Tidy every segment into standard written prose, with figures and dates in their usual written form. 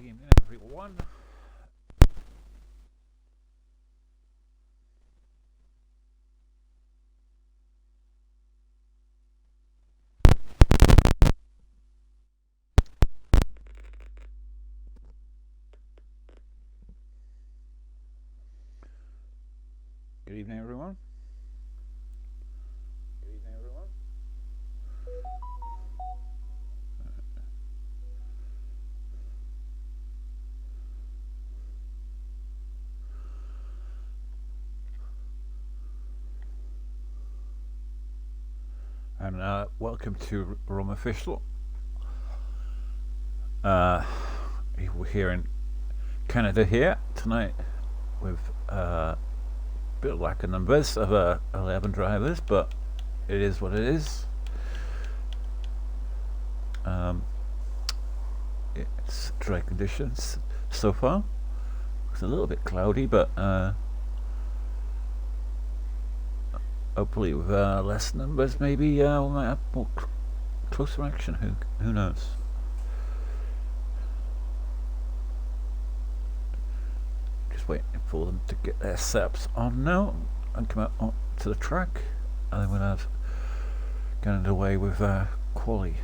Good evening, everyone. Good evening, everyone. Good evening, everyone. And welcome to ROM Official. We're here in Canada here tonight with a bit of lack of numbers of 11 drivers, but it is what it is. It's dry conditions so far. It's a little bit cloudy, but hopefully with less numbers, maybe we might have more closer action. Who knows? Just waiting for them to get their setups on now and come out onto the track, and then we'll have get underway with quali.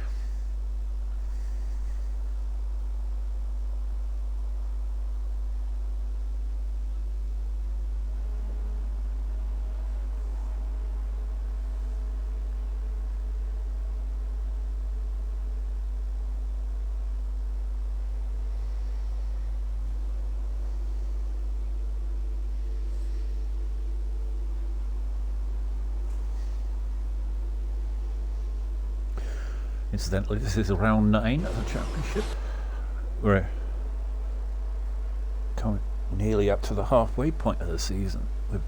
Incidentally, this is round 9 of the championship. We're coming nearly up to the halfway point of the season with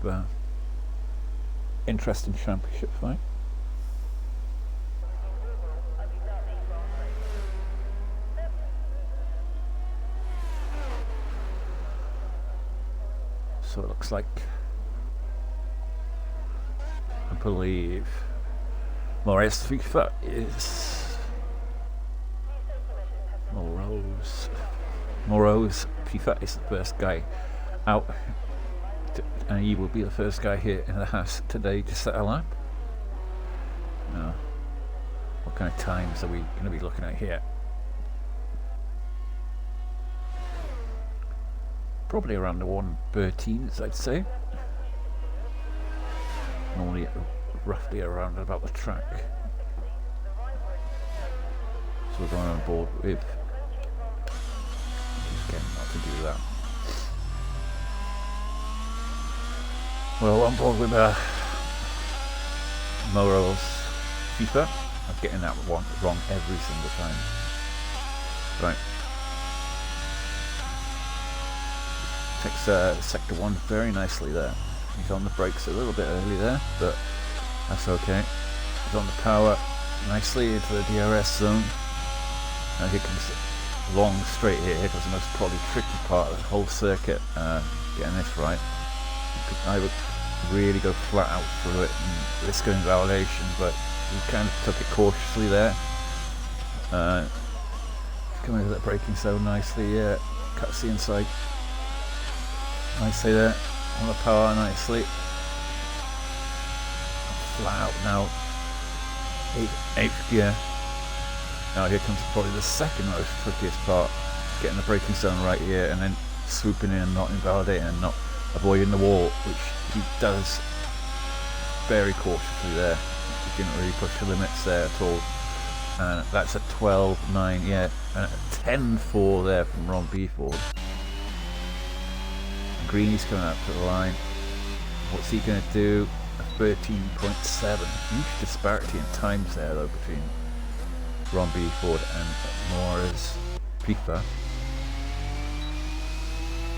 interesting championship fight. So it looks like, I believe, Maurice FIFA is Moreau's FIFA is the first guy out, and he will be the first guy here in the house today to set a lap. Now, what kind of times are we going to be looking at here? Probably around the 1:13s, I'd say. Normally roughly around about the track. So we're going on board with, again, not to do that. Well, on board with Moreau's FIFA. I'm getting that one wrong every single time. Right. Takes sector 1 very nicely there. He's on the brakes a little bit early there, but that's okay. He's on the power nicely into the DRS zone. Now here comes long straight here. It was the most probably tricky part of the whole circuit, getting this right. I would really go flat out through it and risk an invalidation, but he kind of took it cautiously there. Coming into the braking so nicely, cuts the inside nicely there, on the power nicely. Flat out now, 8th gear. Now here comes probably the second most trickiest part, getting the braking zone right here and then swooping in and not invalidating and not avoiding the wall, which he does very cautiously there. He didn't really push the limits there at all. And that's a 12.9, yeah, and a 10.4 there from ROM BFord. Greeny's coming up to the line. What's he going to do? A 13.7. Huge disparity in times there though between ROM BFord and Mora's FIFA.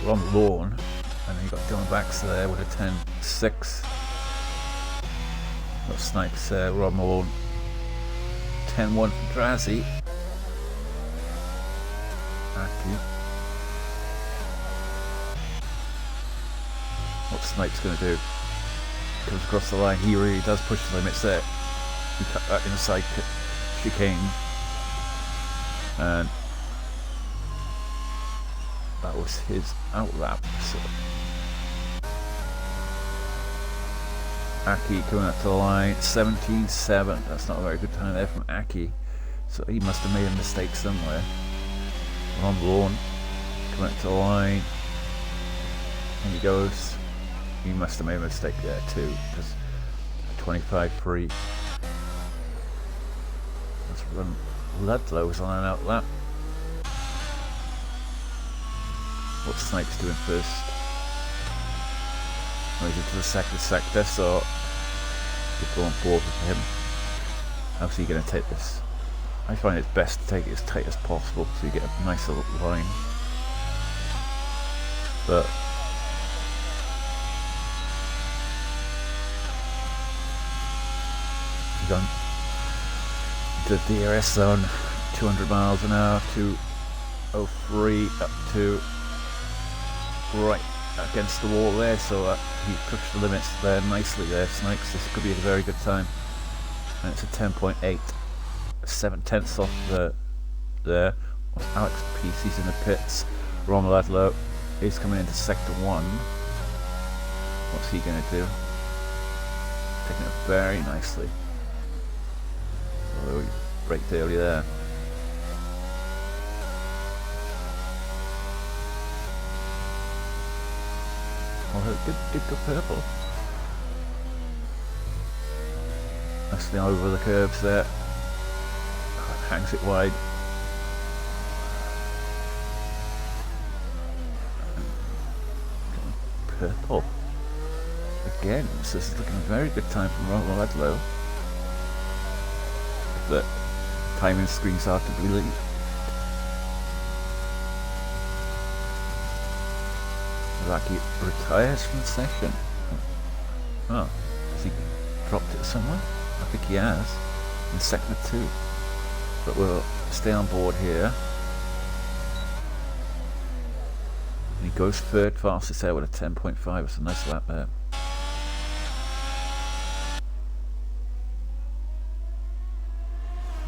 Ron Lawn, and then you got Dylan Baxter there with a 10.6. Got Snipes there, Ron Lawn. 10.1 for Drazzy. Aki. What Snipes going to do? Comes across the line. He really does push the limits there. He cut that inside chicane, and that was his outlap. So Aki coming up to the line, 17.7. That's not a very good time there from Aki. So he must have made a mistake somewhere. Ron Lawn coming up to the line. And he goes. He must have made a mistake there too, because 25.3. Let's run. Ludlow's on an outlap. What's Snipes doing first? Oh, he's into the second sector, so we'll go on board with him. How's he going to take this? I find it's best to take it as tight as possible so you get a nice little line. But gone the DRS zone, 200 miles an hour, 203 up to right against the wall there, so he pushed the limits there nicely there, Snipes. This could be a very good time. And it's a 10.8, 7/10 off there. Alex Peace, he's in the pits. Ron Ludlow is coming into sector 1. What's he going to do? Taking it very nicely. Although he braked early there. Although it did go purple. Nicely over the curves there. Hangs it wide. Purple. Again, so this is looking a very good time from Ron Ludlow. The timing screens are to believe. Lucky retires from the session. Oh, has he dropped it somewhere? I think he has. In sector 2. But we'll stay on board here. And he goes third fastest there with a 10.5. It's a nice lap there.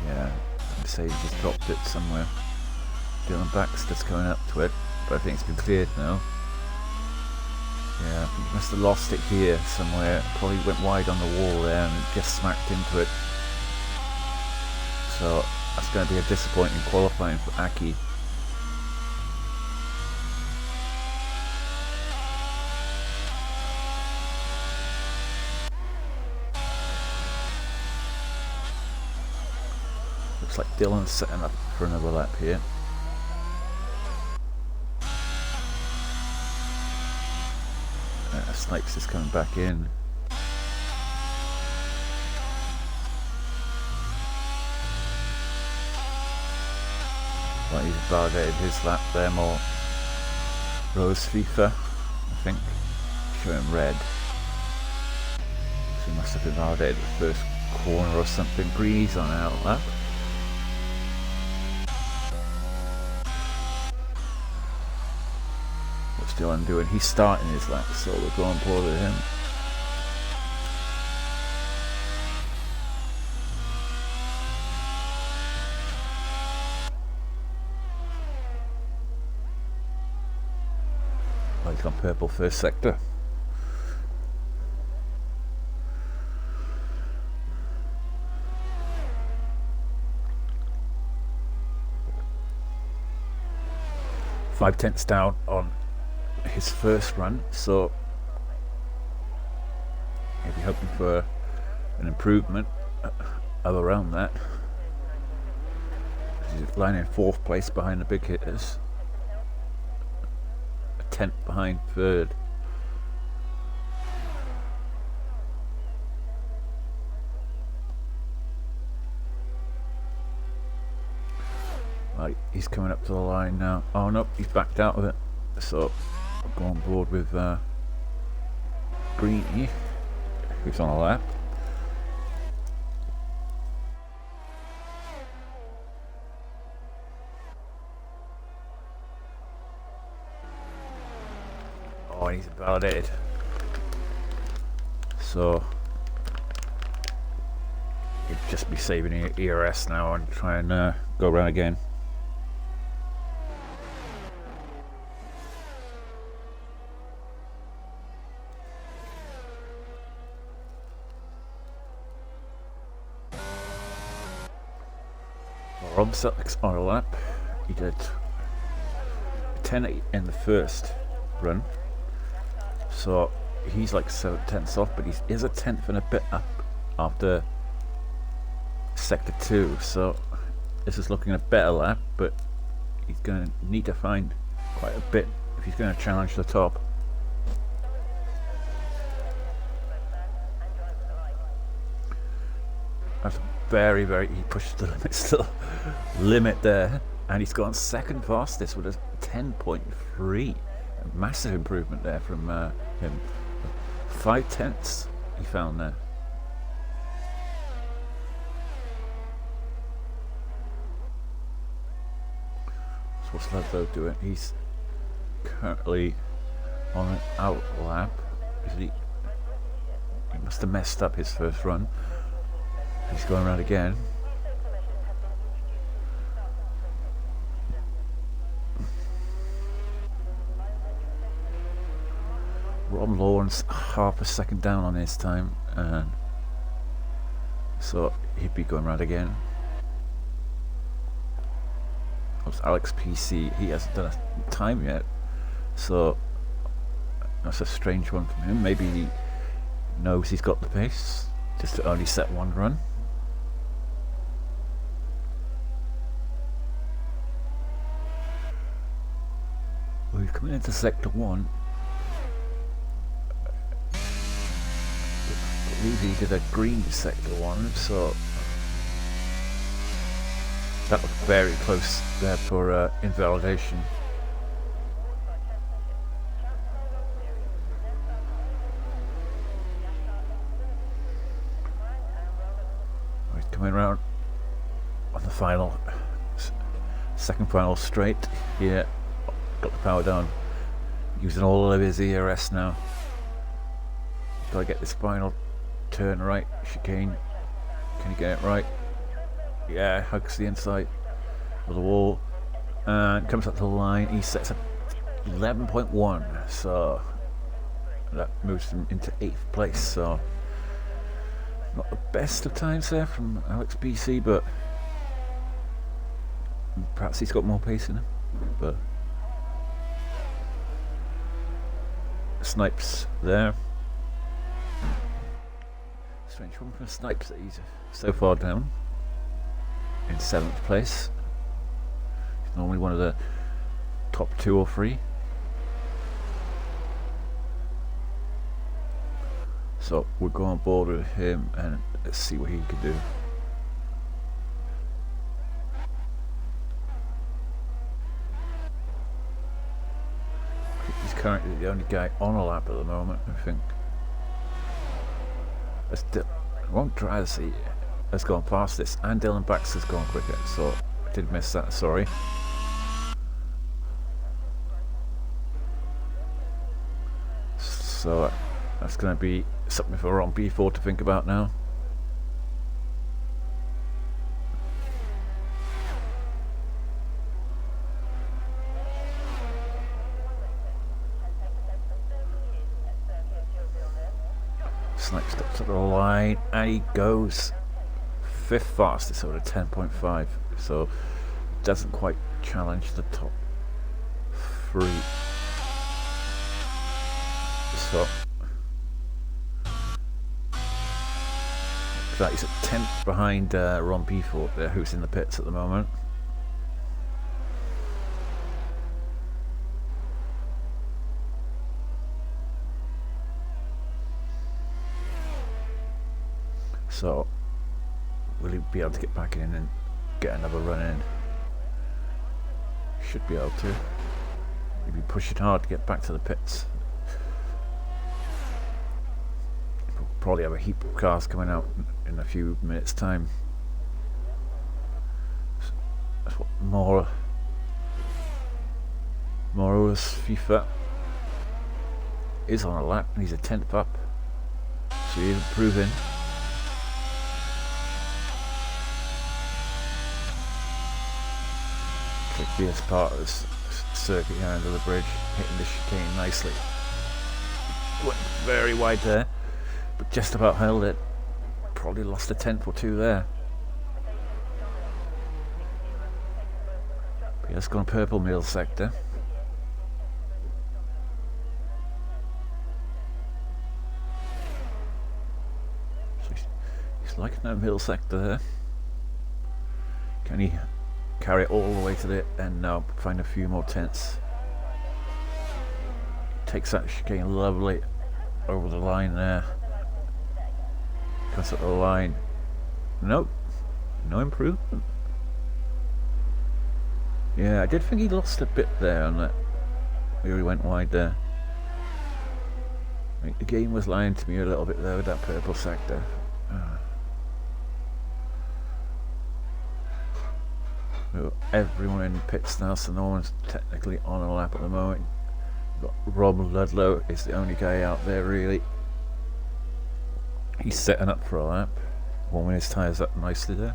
Yeah, I'd say he just dropped it somewhere. Dylan Baxter's coming up to it, but I think it's been cleared now. Yeah, he must have lost it here somewhere. Probably went wide on the wall there and just smacked into it. So that's going to be a disappointing qualifying for Aki. Looks like Dylan's setting up for another lap here. Snipes is coming back in. Well, he's validated his lap there more. Rose FIFA, I think, showing red. So he must have been validated at the first corner or something. Breeze on out lap. What's Dylan doing? He's starting his lap, so we'll go on board with him. Oh, he's gone purple first sector. Five tenths down on his first run, so he'll be hoping for an improvement of around that. He's lying in 4th place behind the big hitters, a 10th behind 3rd. Right, he's coming up to the line now. Oh no, he's backed out of it. So I'll go on board with Greeny, who's on a lap. Oh, and he's invalidated. So he'd just be saving ERS now and try and go around again. Rob Selleck's on a lap. He did 10 in the first run, so he's like 7/10 off, but he is a 10th and a bit up after sector 2, so this is looking a better lap, but he's going to need to find quite a bit if he's going to challenge the top. That's very, he pushed the limit still. Limit there, and he's gone second fastest with a 10.3. A massive improvement there from him. 5/10 he found there. So what's Ludlow doing? He's currently on an out lap. He must have messed up his first run. He's going around again. Ron Lawrence half a second down on his time, and so he'd be going around again. That's Alex PC. He hasn't done a time yet, so that's a strange one from him. Maybe he knows he's got the pace just to only set one run. Well, he's coming into sector 1. I believe he did a green sector 1, so that was very close there for invalidation. He's coming around on the final, second final straight here. Got the power down, using all of his ERS now. Gotta get this final turn right, chicane. Can he get it right? Yeah, hugs the inside of the wall and comes up to the line. He sets up 11.1, so that moves him into 8th place. So not the best of times there from Alex BC, but perhaps he's got more pace in him. But Snipes there. Strange one from Snipes that he's so far down in 7th place. He's normally one of the top 2 or 3. So we'll go on board with him and let's see what he can do. He's currently the only guy on a lap at the moment, I think. Ron Drasey has gone past this, and Dylan Baxter's gone quicker, so I did miss that, sorry. So that's going to be something for ROM BFord to think about now. Snipes up to the line and he goes 5th fastest over 10.5, so doesn't quite challenge the top 3. So that he's at 10th behind ROM BFord there, who's in the pits at the moment. So will he be able to get back in and get another run in? Should be able to. He'll be pushing hard to get back to the pits. We'll probably have a heap of cars coming out in a few minutes time. That's what Mora's FIFA is on a lap and he's a 10th up. So he's improving. Trickiest part of this circuit here under the bridge, hitting the chicane nicely. Went very wide there, but just about held it. Probably lost a 10th or 2 there. Let's go on purple middle sector. So he's liking that middle sector there. Can he carry it all the way to the end now? Find a few more tenths. Takes that chicane lovely over the line there. Cuts at the line. Nope. No improvement. Yeah, I did think he lost a bit there on that. He really went wide there. I think the game was lying to me a little bit there with that purple sector. Everyone in pits now, so no one's technically on a lap at the moment. Got Rob Ludlow is the only guy out there really. He's setting up for a lap, warming his tyres up nicely there.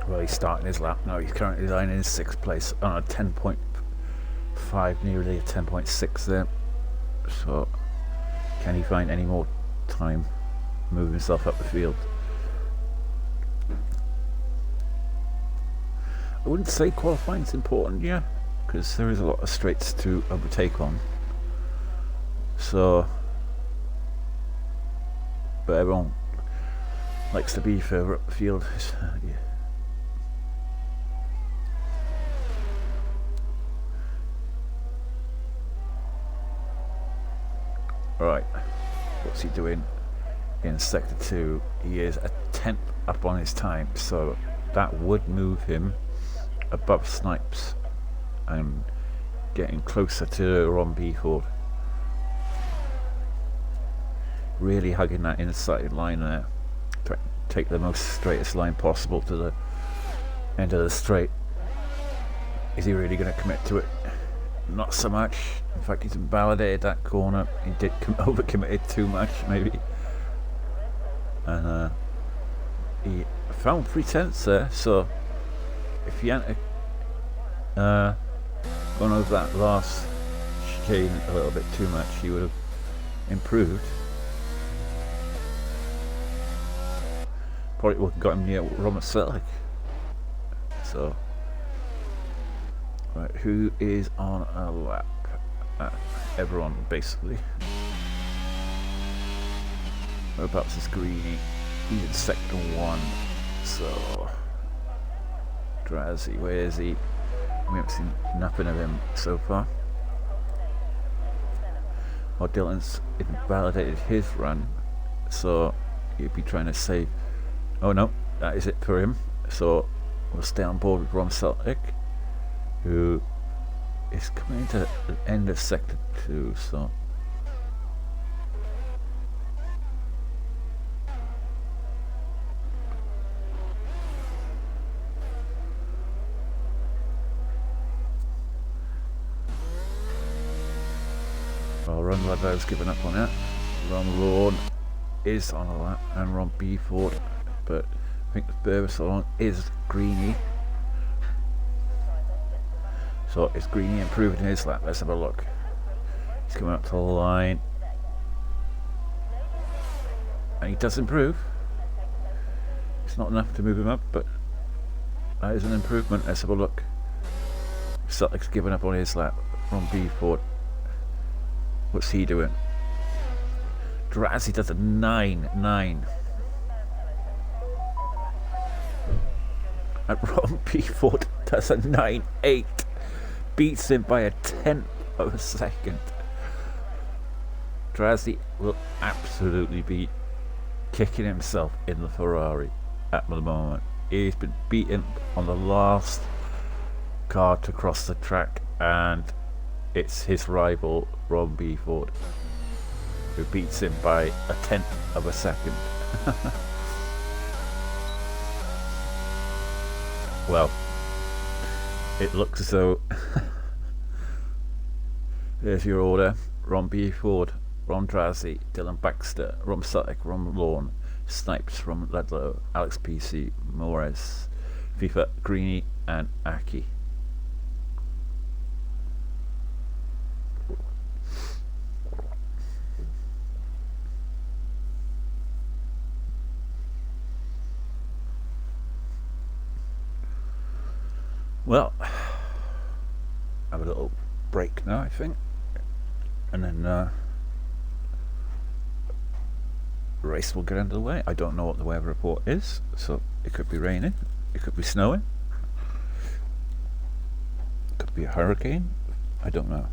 Well, he's starting his lap now. He's currently lying in 6th place on a 10.5, nearly a 10.6 there. So, can he find any more time moving himself up the field? I wouldn't say qualifying's important, yeah, because there is a lot of straights to overtake on. So, but everyone likes to be further up the field. Yeah. Right, what's he doing in sector 2? He is a 10th up on his time, so that would move him above Snipes and getting closer to ROM BFord. Really hugging that inside line there. Take the most straightest line possible to the end of the straight. Is he really going to commit to it? Not so much. In fact, he's invalidated that corner. He did overcommitted too much, maybe. And he found 3 tenths there. So if he hadn't gone over that last chicane a little bit too much, he would have improved. Probably would have got him near Robert Selleck. So. Right, who is on a lap? Everyone, basically. Whereabouts is Greeny? He's in sector 1. So, Drazzy, where is he? We haven't seen nothing of him so far. Well, Dylan's invalidated his run, so he'd be trying to save. Oh no, that is it for him. So, we'll stay on board with Ron Celtic, who is coming to the end of sector 2, so well, Ron Ludlow's given up on it. Ron Lawn is on a lap, and ROM BFord, but I think the furthest along is Greeny. So is Greeny improving his lap? Let's have a look. He's coming up to the line. And he does improve. It's not enough to move him up, but that is an improvement. Let's have a look. Celtic's given up on his lap. ROM BFord. What's he doing? Drazzy does a 9.9. And ROM BFord does a 9.8. Beats him by a 1/10 of a second. Drazzy will absolutely be kicking himself in the Ferrari at the moment. He's been beaten on the last car to cross the track, and it's his rival ROM BFord who beats him by a tenth of a second. Well, it looks as though there's your order: ROM BFord, Ron Drazzy, Dylan Baxter, Rom Sutek, Ron Lawn, Snipes, Ron Ledlow, Alex PC, Mores, FIFA, Greeny, and Aki. Well, have a little break now, I think, and then the race will get underway. I don't know what the weather report is, so it could be raining, it could be snowing, it could be a hurricane, I don't know.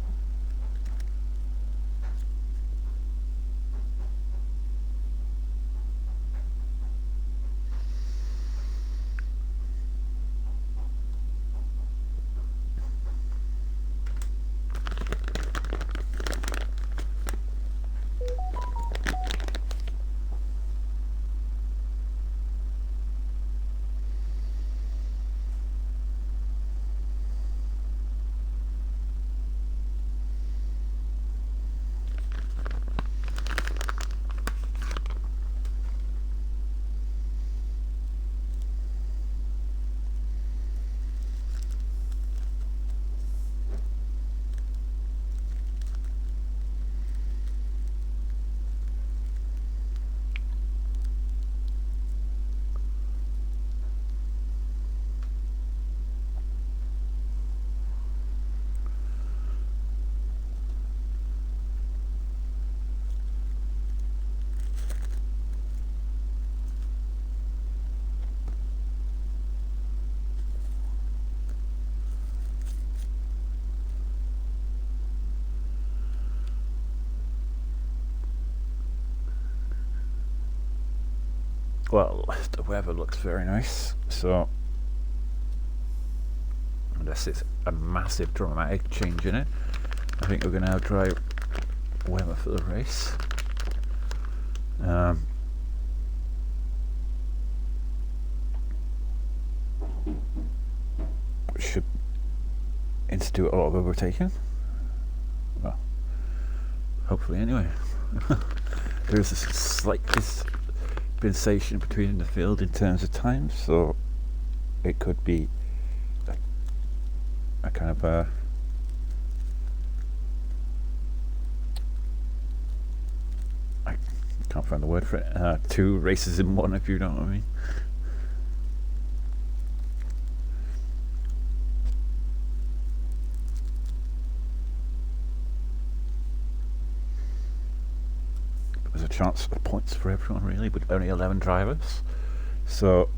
Well, the weather looks very nice, so unless it's a massive dramatic change in it, I think we're going to have dry weather for the race. Should institute a lot of overtaking. Well, hopefully anyway. There's a slight dispensation between the field in terms of time, so it could be a kind of a I can't find the word for it, 2 races in one, if you know what I mean. There's a chance of points for everyone really, but only 11 drivers, so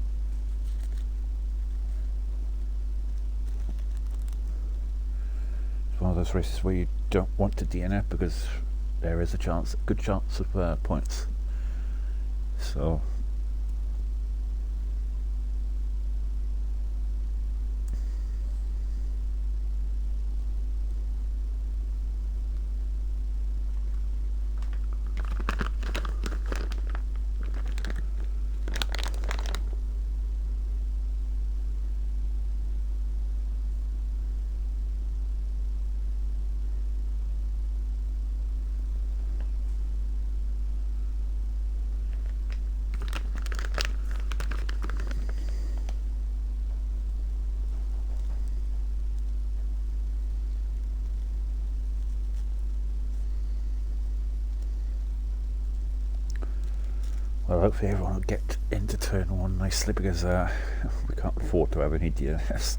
it's one of those races where you don't want to DNF because there is a good chance of points. So well, hopefully everyone will get into turn 1 nicely, because we can't afford to have any DNFs.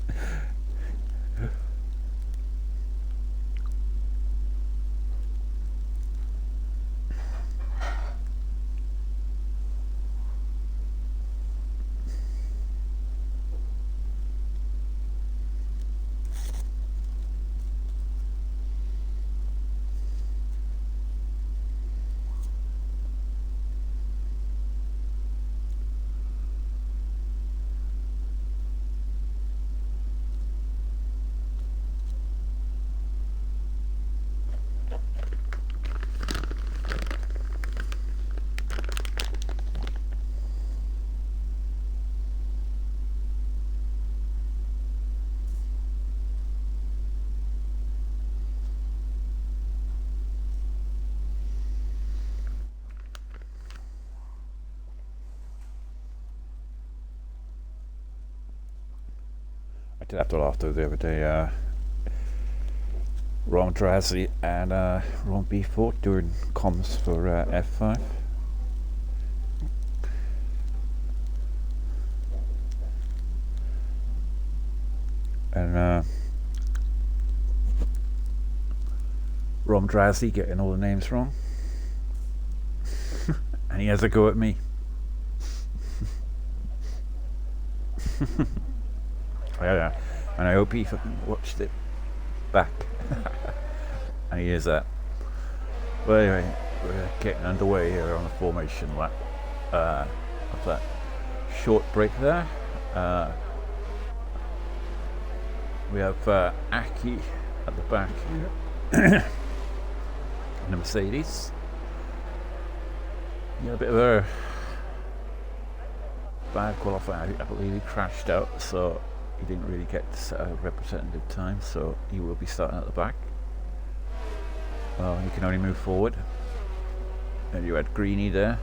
did have to laugh though the other day. Ron Drazi and ROM BFord doing comms for F5. And ROM Drazi getting all the names wrong. And he has a go at me. Yeah, and I hope he fucking watched it back. And he is that. But anyway, we're getting underway here on the formation lap of that short break there. We have Aki at the back in the Mercedes. He had a bit of a bad qualifying. I believe he crashed out, so he didn't really get to set a representative time, so he will be starting at the back. He can only move forward. And you had Greeny there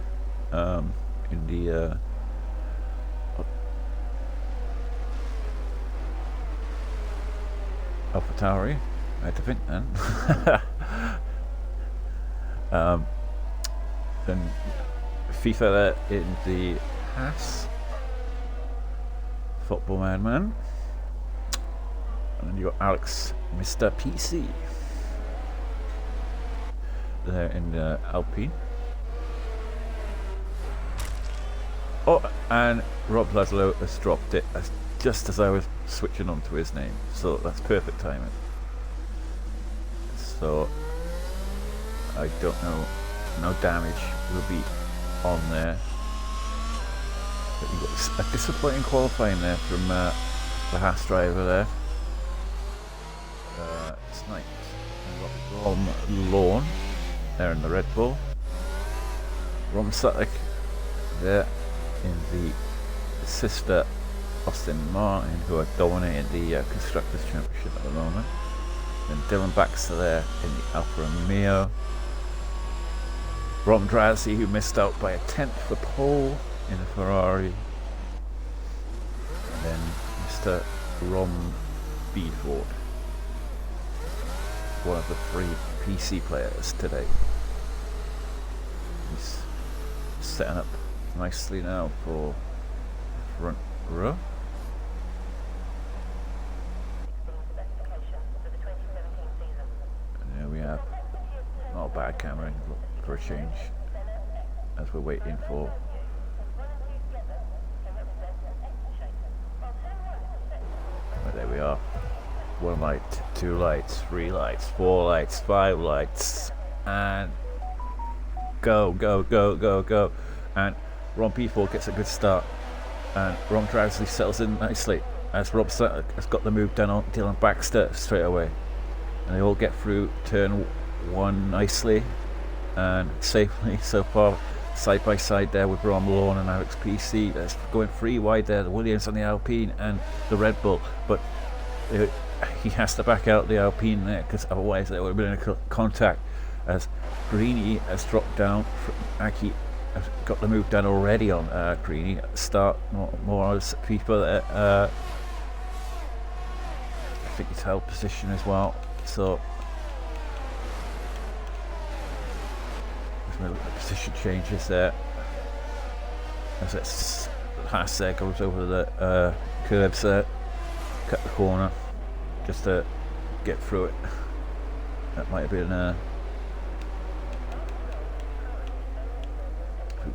in the AlphaTauri, I had to think then. Then FIFA there in the Haas, Football Man. And then you got Alex, Mr. PC, there in the Alpine. Oh, and Rob Laszlo has dropped it just as I was switching on to his name, so that's perfect timing. So I don't know, no damage will be on there. But you got a disappointing qualifying there from the Haas driver there. Sniped. And got Rom Lawn there in the Red Bull. Rom Sutik there in the sister Austin Martin, who are dominating the Constructors' Championship at the moment. Then Dylan Baxter there in the Alfa Romeo. Ron Drazi, who missed out by a 10th for pole in the Ferrari. And then Mr. ROM BFord, one of the 3 PC players today. He's setting up nicely now for front row. And there we have, not a bad camera for a change, as we're waiting for there we are. 1 light, 2 lights, 3 lights, 4 lights, 5 lights, and go. And ROM BFord gets a good start, and Ron Drazi settles in nicely as Rob Sutik has got the move done on Dylan Baxter straight away. And they all get through turn 1 nicely and safely so far, side by side there with Ron Lawn and Alex PC. That's going 3 wide there, the Williams on the Alpine and the Red Bull, but he has to back out the Alpine there, because otherwise there would have been a contact, as Greeny has dropped down. Aki has got the move done already on Greeny. Start more as people there. I think he's held position as well, so there's no position changes there as it's Haas there goes over the curbs there, cut the corner just to get through it. That might have been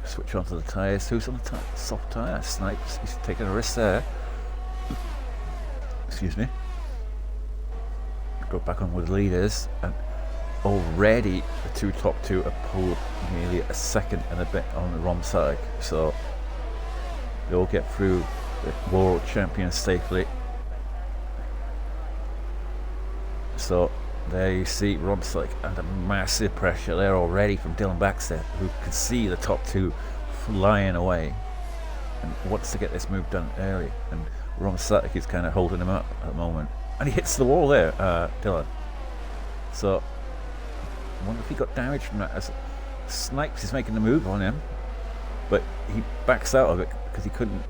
switch onto the tyres. Who's on the soft tyre? Snipes. He's taking a risk there. Excuse me. Go back on with the leaders, and already the top two are pulled nearly a second and a bit on the wrong side. So they all get through the world champions safely. So there you see Ron Sutik under massive pressure there already from Dylan Baxter, who can see the top two flying away and wants to get this move done early. And Ron Sutik is kind of holding him up at the moment. And he hits the wall there, Dylan. So I wonder if he got damage from that, as Snipes is making the move on him, but he backs out of it because he couldn't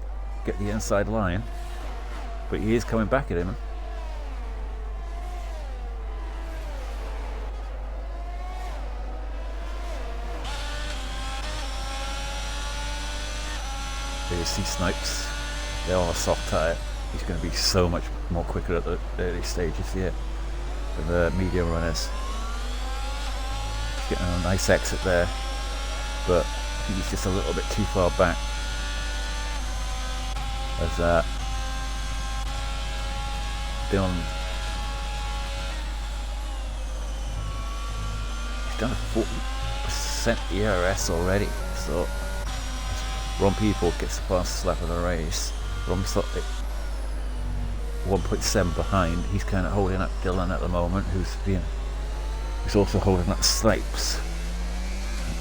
get the inside line. but he is coming back at him. There you see Snipes. They're on a soft tyre. He's going to be so much more quicker at the early stages here than the medium runners. He's getting a nice exit there, but I think he's just a little bit too far back. As Dylan, he's done a 40% ERS already, so ROM BFord gets the fastest lap of the race. ROM's 1.7 behind. He's kind of holding up Dylan at the moment, who's also holding up Snipes.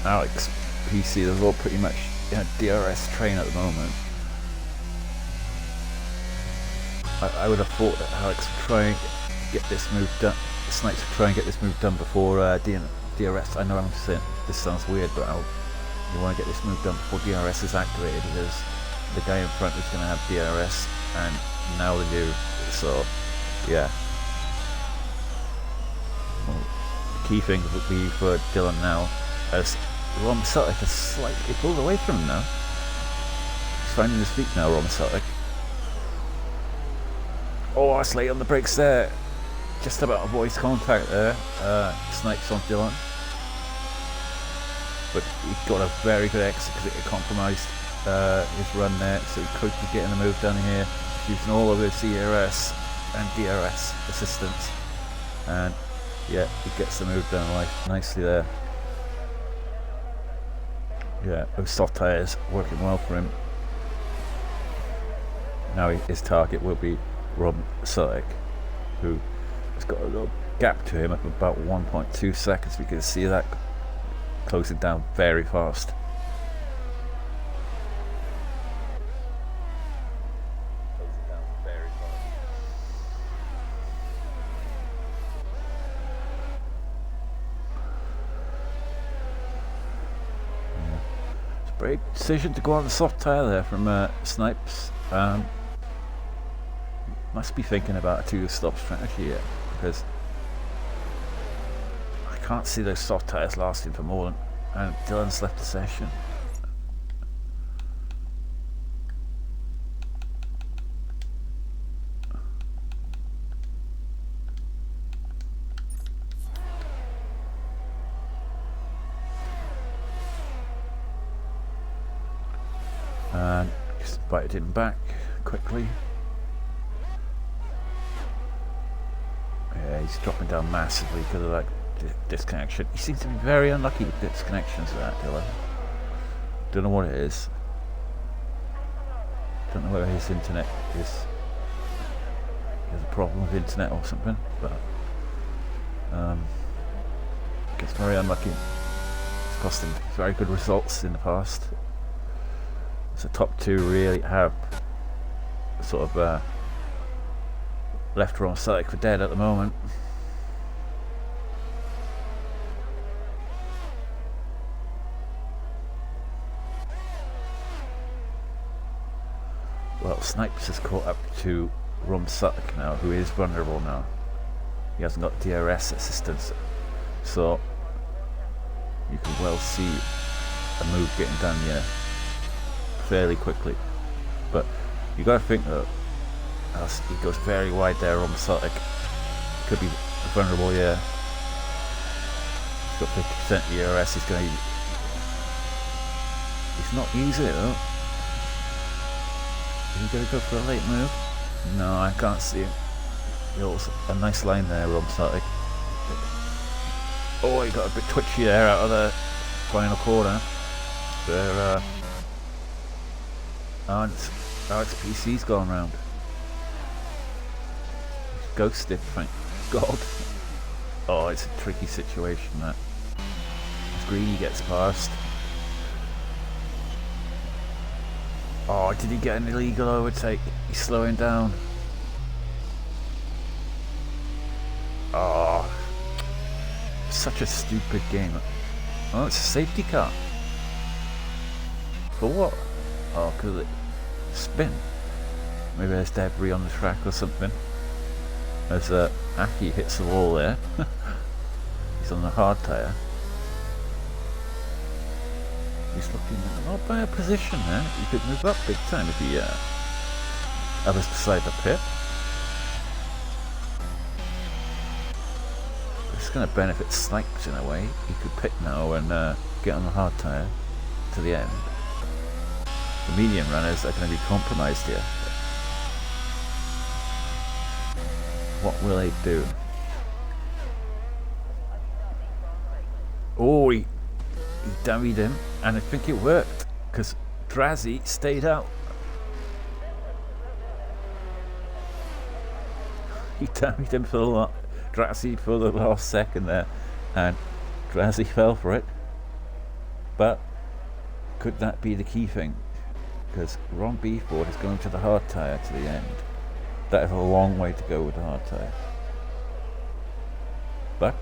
Alex, PC, they're all pretty much in a DRS train at the moment. I would have thought that Alex would try and get this move done. Snipes would try and get this move done before DRS. I know I'm saying this sounds weird, but you want to get this move done before DRS is activated, because the guy in front is going to have DRS, and now they do. So, yeah. Well, the key thing would be for Dylan now, as ROM Celtic is slightly pulled away from him now. He's finding his feet now, ROM Celtic. Oh, that's late on the brakes there. Just about avoids contact there. Snipes on Dylan. But he got a very good exit because it compromised his run there. So he could be getting the move done here, using all of his CRS and DRS assistance. And yeah, he gets the move done nicely there. Yeah, those soft tyres working well for him. Now his target will be ROM BFord, who has got a little gap to him of about 1.2 seconds. We can see that closing down very fast. It's a brave decision to go on the soft tyre there from Snipes. Must be thinking about a two-stop strategy here, because I can't see those soft tyres lasting for more than, and Dylan's left the session. And just bited him back quickly. Yeah, he's dropping down massively because of that disconnection. He seems to be very unlucky with disconnections of that, Dylan. Don't know what it is. Don't know whether his internet is... He has a problem with internet or something, but... gets very unlucky. It's cost him very good results in the past. So top two really have sort of left ROM BFord for dead at the moment. Well, Snipes has caught up to ROM BFord now, who is vulnerable now. He hasn't got DRS assistance, so you can well see a move getting done here fairly quickly. But you got to think that he goes very wide there, ROM BFord. Could be vulnerable here. He's got 50% DRS. He's going to... He's not using it though. Is he going to go for a late move? No, I can't see him. A nice line there, ROM BFord. Oh, he got a bit twitchy there out of the final corner. There, Alex PC's gone round. He's ghosted, thank God. Oh, it's a tricky situation, that. As Greedy gets past. Oh, did he get an illegal overtake? He's slowing down. Oh, such a stupid game. Oh, it's a safety car. For what? Oh, because it spin. Maybe there's debris on the track or something. As Aki hits the wall there. He's on the hard tyre. He's looking in a not bad position there. He could move up big time if he others beside the pit. It's going to benefit Snipes in a way. He could pit now and get on the hard tyre to the end. The medium runners are going to be compromised here. What will they do? Oh, he dummied him, and I think it worked because Drazi stayed out. He dummied him for the Drazi for the last second there, and Drazi fell for it. But could that be the key thing? Because ROM BFord is going to the hard tyre to the end. That is a long way to go with the hard tyre. But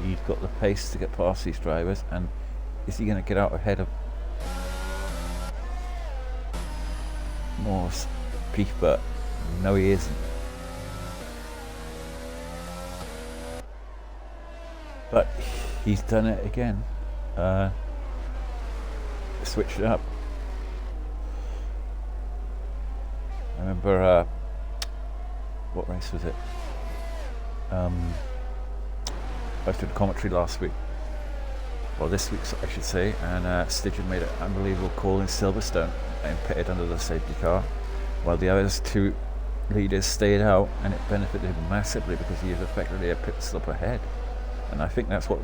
he's got the pace to get past these drivers, and is he going to get out ahead of Morris Piper? No, he isn't. But he's done it again. Switched it up. I remember, what race was it? I was doing commentary last week, or this week I should say, and Stigin made an unbelievable call in Silverstone and pitted under the safety car, while the other two leaders stayed out, and it benefited him massively because he was effectively a pit stop ahead. And I think that's what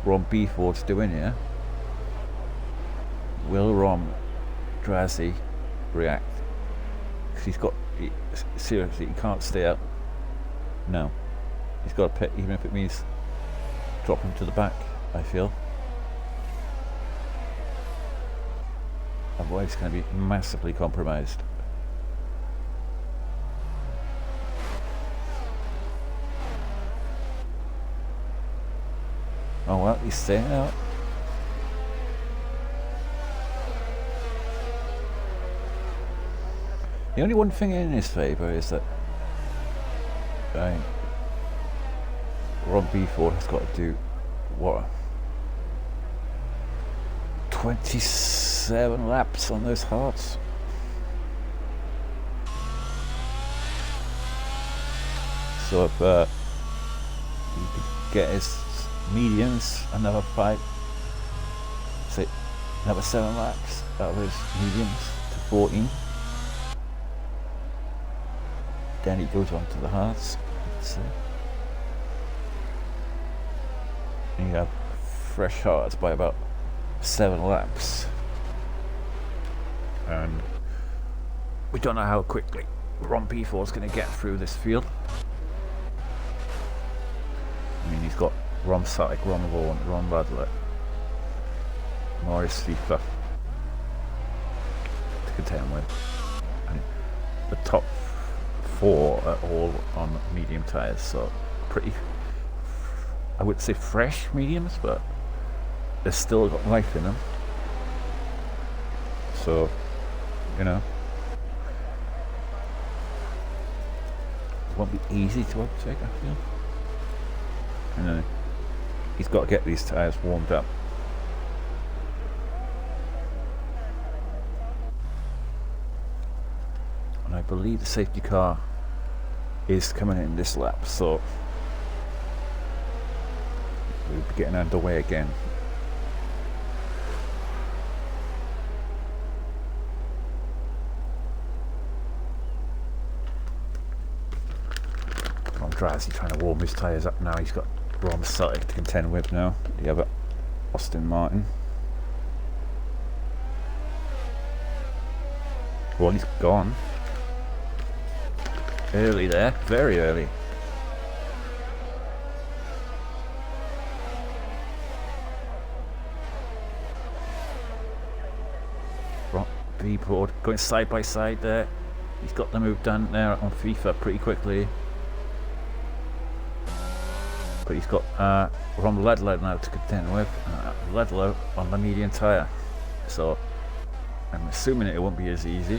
ROM BFord's doing here. Will ROM Drazi react? Because seriously, he can't stay out. No. He's got to pit, even if it means drop him to the back, I feel. Otherwise, he's going to be massively compromised. Oh well, he's staying out. The only one thing in his favour is that ROM BFord has got to do what, 27 laps on those hards. So if he could get his mediums another 5, say another 7 laps out of his mediums to 14. Then he goes on to the hards. And you have fresh hards by about 7 laps. And we don't know how quickly ROM BFord is going to get through this field. I mean, he's got Rom Satic, Ron Vaughan, Ron Ludler, Morris FIFA to contend with. And the top 4 are all on medium tyres, so pretty, I wouldn't say fresh mediums, but they've still got life in them. So, you know, it won't be easy to overtake, I feel. And then he's got to get these tyres warmed up. And I believe the safety car is coming in this lap, so we'll be getting underway again. Drazi trying to warm his tyres up now. He's got Rom Satic to contend with now. The other Austin Martin. Well, he's gone. Early there, very early. ROM BFord going side by side there. He's got the move done there on FIFA pretty quickly. But he's got Ron Ludlow now to contend with. On the medium tyre. So I'm assuming it won't be as easy.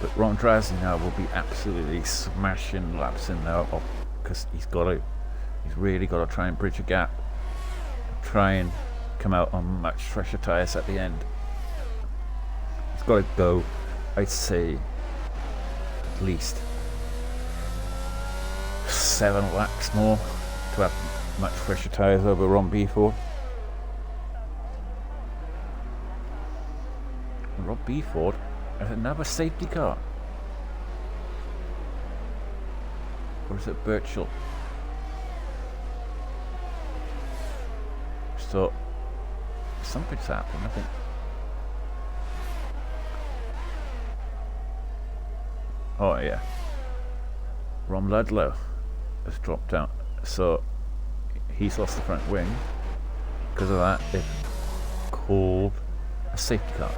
But Ron Drassi now will be absolutely smashing laps in there, because he's really got to try and bridge a gap, try and come out on much fresher tyres at the end. He's got to go, I'd say, at least 7 laps more to have much fresher tyres over ROM BFord. ROM BFord has another safety car. Or is it Birchall? So something's happened, I think. Oh yeah, Ron Ludlow has dropped out, so he's lost the front wing. Because of that, it's called a safety car.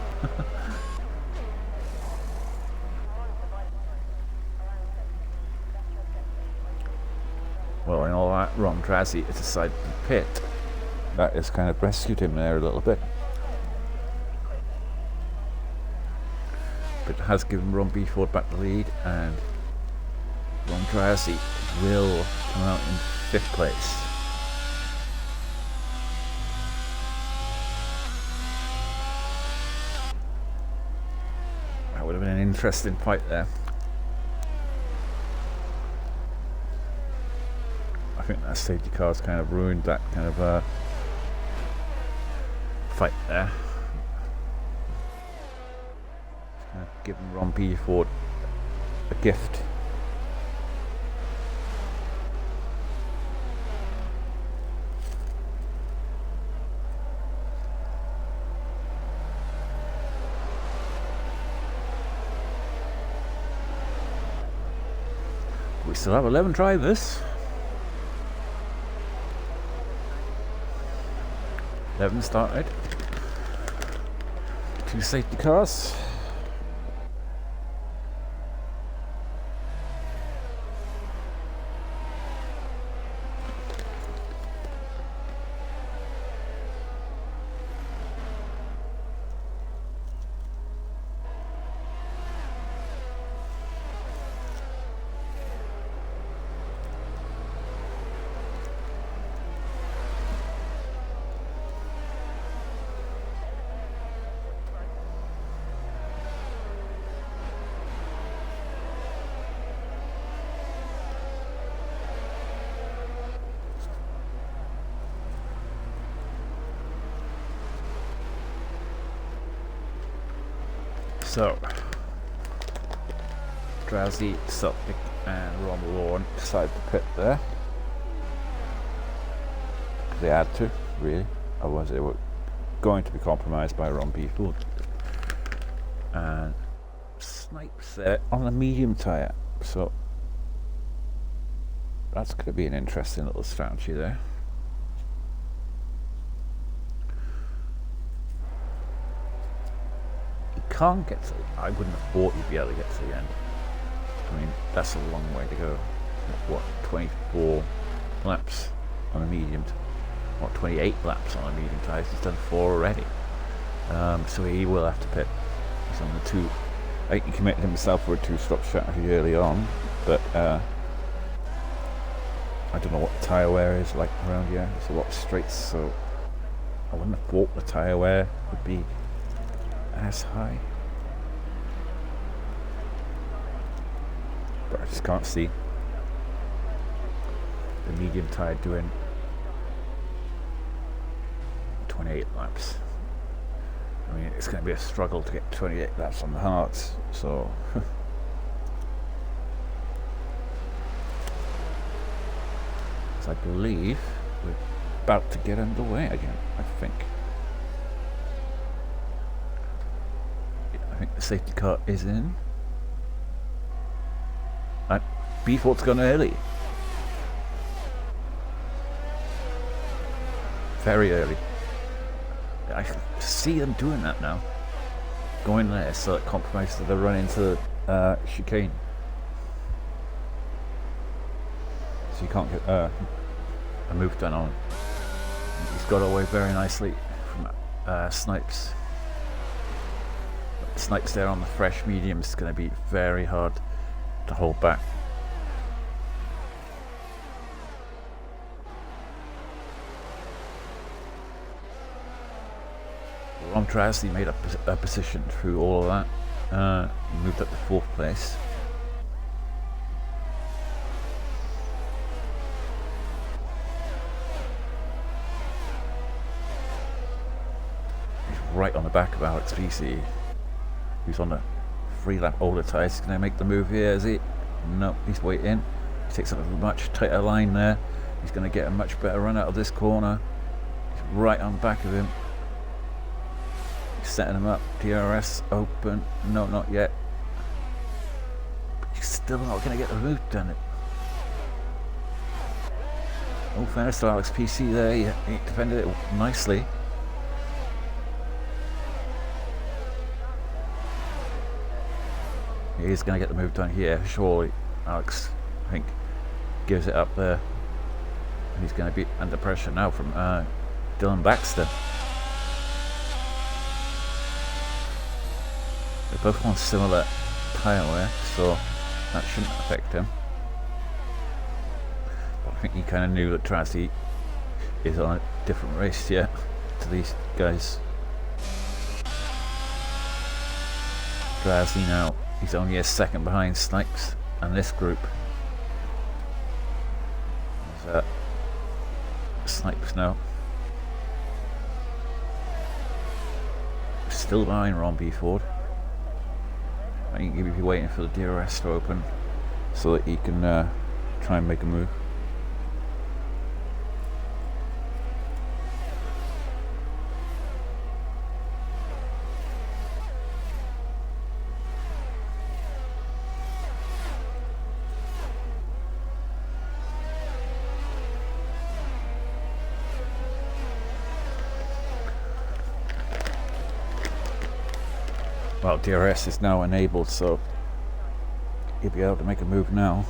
Well, in all that, Ron Drassi has decided to pit. That has kind of rescued him there a little bit. But it has given ROM BFord back the lead, and Ron Drassi will come out in 5th place. That would have been an interesting fight there. I think that safety car's kind of ruined that kind of fight there. It's kind of given ROM BFord a gift. We still have 11 drivers. 11 started. 2 safety cars. So, Drassi, Sutlick and Ron Lawn decided to pit there. They had to, really. Otherwise they were going to be compromised by ROM BFord. And Snipes there on the medium tyre. So, that's going to be an interesting little strategy there. Can't get to, I wouldn't have thought you'd be able to get to the end. I mean, that's a long way to go. What, 24 laps on a medium, what, 28 laps on a medium tyre? He's done 4 already. So he will have to pit. He's on the 2. I think he committed himself for a 2-stop strategy early on, but I don't know what the tyre wear is like around here. There's a lot of straights, so I wouldn't have thought the tyre wear would be as high, but I just can't see the medium tyre doing 28 laps. I mean, it's going to be a struggle to get 28 laps on the hards, so I believe we're about to get underway again, I think. I think the safety car is in. And BFord's gone early. Very early. I can see them doing that now. Going there so it compromises the run into the chicane. So you can't get a move done on. He's got away very nicely from Snipes. Snipes there on the fresh medium is going to be very hard to hold back. Ron Trasley made up a position through all of that. He moved up to 4th place. He's right on the back of Alex PC, who's on the 3-lap older tyres. He's going to make the move here, is he? No, he's waiting. He takes a much tighter line there. He's going to get a much better run out of this corner. He's right on the back of him. Setting him up. DRS open. No, not yet. But you're still not going to get the move done. Oh, fairness to Alex PC there. He defended it nicely. He is going to get the move done here, surely. Alex, I think, gives it up there. He's going to be under pressure now from Dylan Baxter. They both want similar tyre wear, so that shouldn't affect him. But I think he kind of knew that Trasley is on a different race yet to these guys. Trasley now, he's only a second behind Snipes and this group. There's Snipes now. Still behind ROM BFord. I think he'll be waiting for the DRS to open so that he can try and make a move. Well, DRS is now enabled, so he'll be able to make a move now.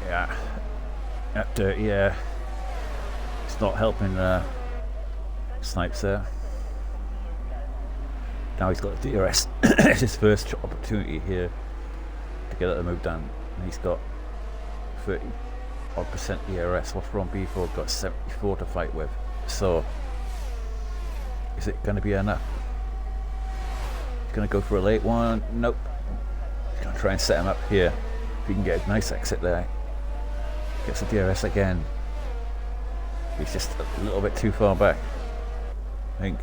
Yeah, that dirty air. It's not helping Snipes there. Now he's got the DRS. It's his first opportunity here to get the move done. And he's got 30% DRS, whilst ROM BFord got 74 to fight with. So, is it going to be enough? He's going to go for a late one. Nope. He's going to try and set him up here. If he can get a nice exit there. Gets the DRS again. He's just a little bit too far back. I think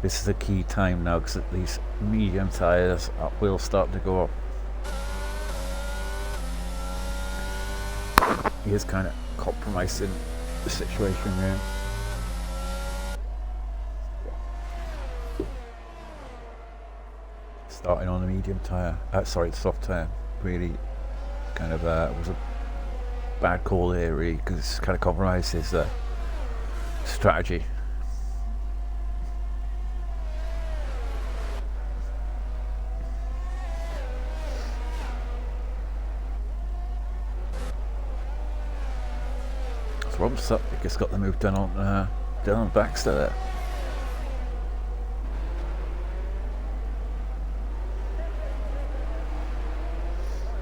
this is a key time now because these medium tyres will start to go off. He is kind of compromising the situation here. Starting on the medium tyre, sorry, the soft tyre, really kind of was a bad call there, really, because it's kind of compromised his strategy. So Rob Sutcliffe just got the move done on Dylan Baxter there.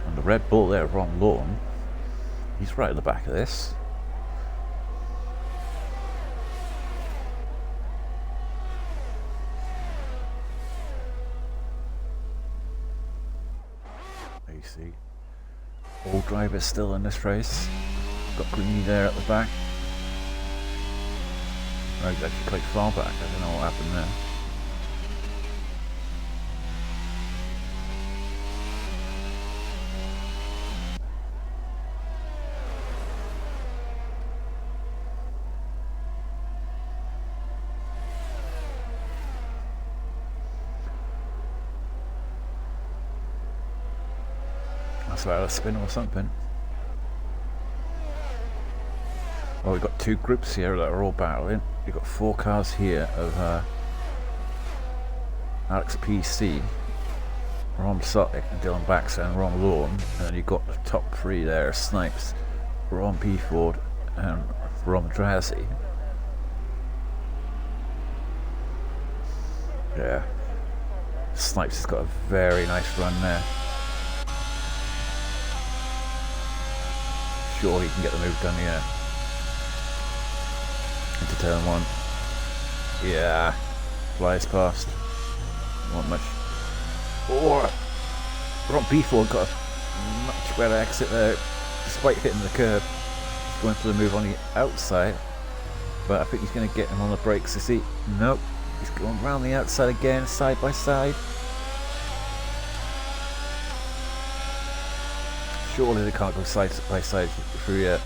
And the Red Bull there, Ron Lawn. He's right at the back of this. There you see. All drivers still in this race. Got Greeny there at the back. Oh, he's actually quite far back. I don't know what happened there. must have had a spin or something. Well, we've got two groups here that are all battling. We've got 4 cars here of Alex PC, Rom Sotic and Dylan Baxter and Ron Lawn, and then you've got the top 3 there, Snipes, ROM BFord and Rom Drazzy. Yeah, Snipes has got a very nice run there. Sure he can get the move done here. Into turn 1. Yeah, flies past. Not much. Oh, Ron BFord got a much better exit there, despite hitting the curb. He's going for the move on the outside, but I think he's going to get him on the brakes. Is he? Nope. He's going round the outside again, side by side. Surely they can't go side by side through yet.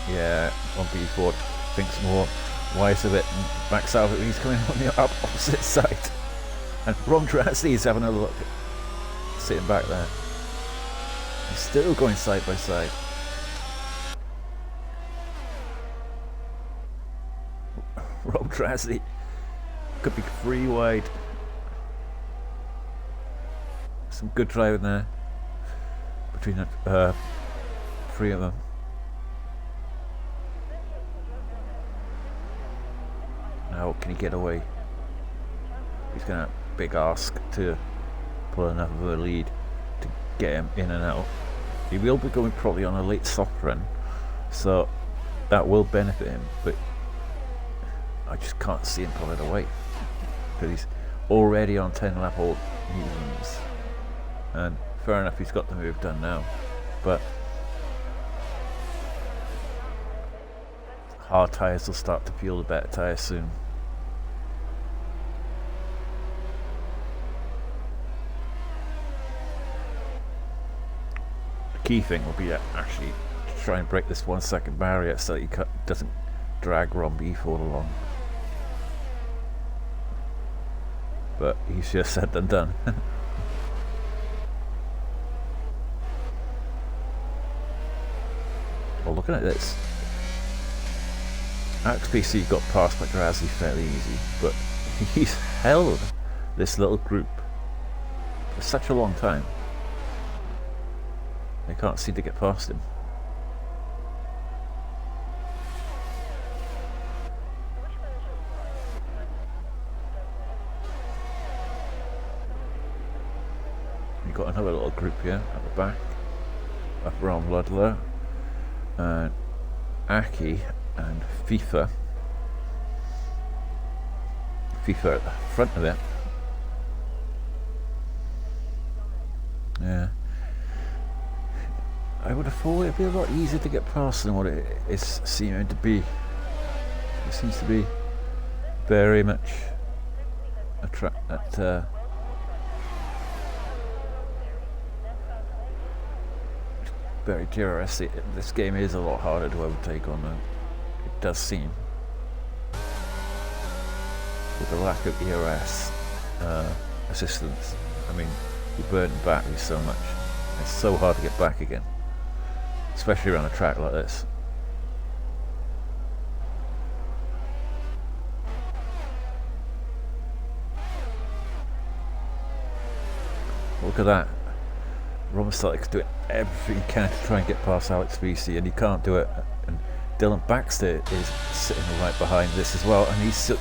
Yeah, Ron BFord thinks more wise of it and backs out. He's coming on the opposite side. And Rom Drazzy is having a look, sitting back there. He's still going side by side. Rom Drazzy could be 3 wide. Some good driving there between the 3 of them. Now can he get away? He's going to big ask to pull enough of a lead to get him in and out. He will be going probably on a late soft run, so that will benefit him, but I just can't see him pulling away because he's already on 10 lap old mediums, and fair enough, he's got the move done now, but hard tyres will start to peel the better tyres soon. Key thing will be to actually try and break this 1 second barrier so that he doesn't drag ROM BFord along. But easier said than done. Well, looking at this, XPC got past by Drazzy fairly easy, but he's held this little group for such a long time. They can't seem to get past him. You've got another little group here at the back of Ron Ludlow and Aki and FIFA. FIFA at the front of it. Yeah. I would have thought it'd be a lot easier to get past than what it is seeming to be. It seems to be very much a track that very DRS. This game is a lot harder to overtake on, though. It does seem, with the lack of ERS assistance. I mean, you burn batteries so much. It's so hard to get back again, especially around a track like this. Look at that. Rom Sotic's doing everything he can to try and get past Alex BC, and he can't do it. And Dylan Baxter is sitting right behind this as well, and he's,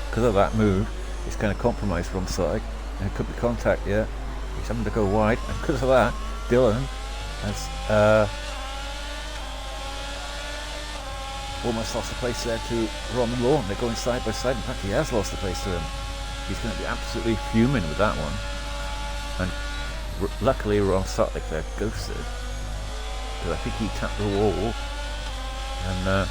because of that move, he's kind of compromised Rom Sotic, and it could be contact, yeah. He's having to go wide, and because of that, Dylan has almost lost the place there to Ron and Lawn. They're going side by side. In fact, he has lost the place to him. He's going to be absolutely fuming with that one. And luckily, Ron Sotic there ghosted, because I think he tapped the wall. And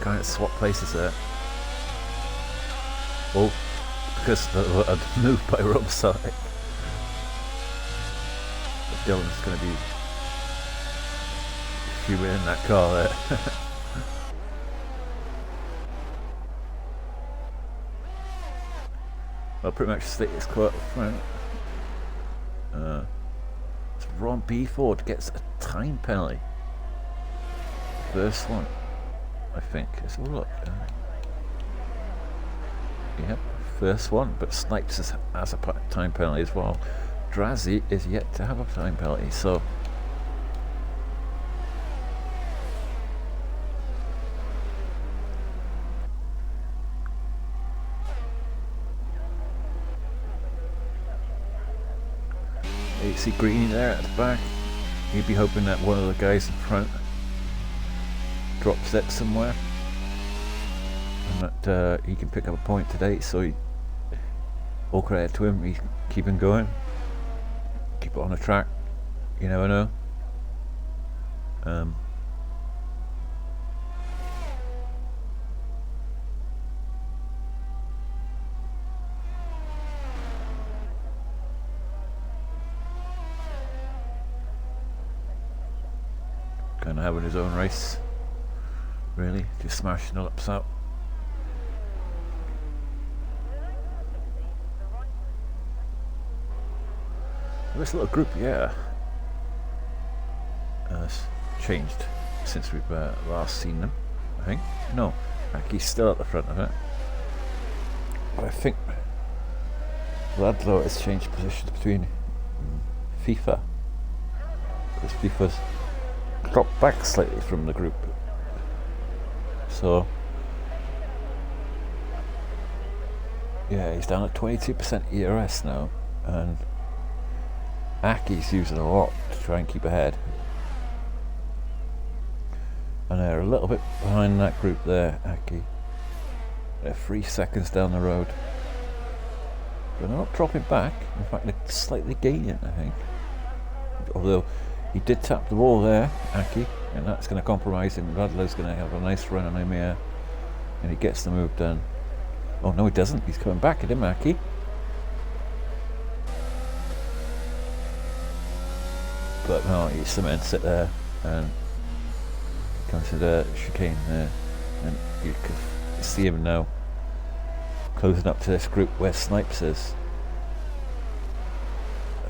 kind of swap places there. Oh, because a move by Rom Sotic. Dylan's going to be fuming in that car there. Well, pretty much status quo up front. ROM BFord gets a time penalty. First one, I think. Let's have a look. Yep, first one, but Snipes has a time penalty as well. Drazzy is yet to have a time penalty, so you see Greeny there at the back. You'd be hoping that one of the guys in front drops it somewhere and that he can pick up a point today, so all credit to him. He's keeping going, keep it on the track, you never know. Kind of having his own race, really, just smashing the laps out. This little group, yeah, has changed since we've last seen them, I think. No, Aki's still at the front of it, but I think Ladlow has changed positions between FIFA, because FIFA's dropped back slightly from the group, so yeah, he's down at 22% ERS now, and Aki's using a lot to try and keep ahead, and they're a little bit behind that group there. Aki, they're 3 seconds down the road, but they're not dropping back. In fact, they're slightly gaining, I think, although he did tap the wall there, Aki, and that's going to compromise him. Radlow's going to have a nice run on him here, and he gets the move done. Oh no, he doesn't. He's coming back at him, Aki. But no, he cements it there, and comes to the chicane there, and you can see him now closing up to this group where Snipes is.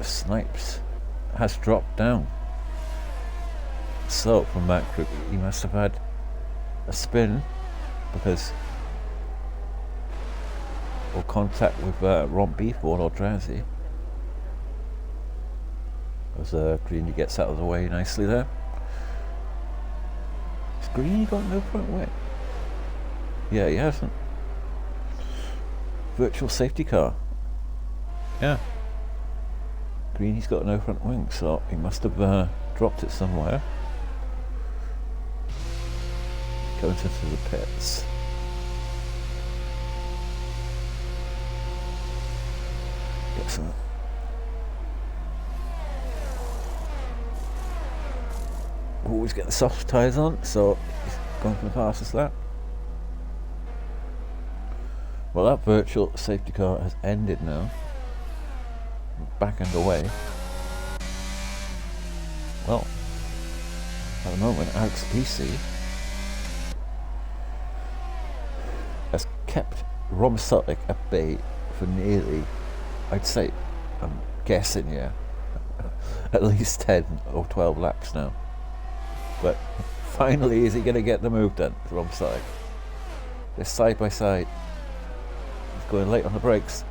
Snipes has dropped down. So from that group he must have had a spin, because or contact with ROM BFord or Drazzy, as Greeny gets out of the way nicely there. Has Greeny got no front wing? Yeah, he hasn't. Virtual safety car. Yeah, Greeny's got no front wing, so he must have dropped it somewhere. Goes into the pits. Get some. Always get the soft tyres on, so he's going for the fastest lap. Well, that virtual safety car has ended now. Back underway. Well, at the moment, Alex PC has kept ROM BFord at bay for nearly, I'd say, I'm guessing, yeah, at least 10 or 12 laps now. But finally, is he going to get the move done for ROM BFord? They're side by side. He's going late on the brakes,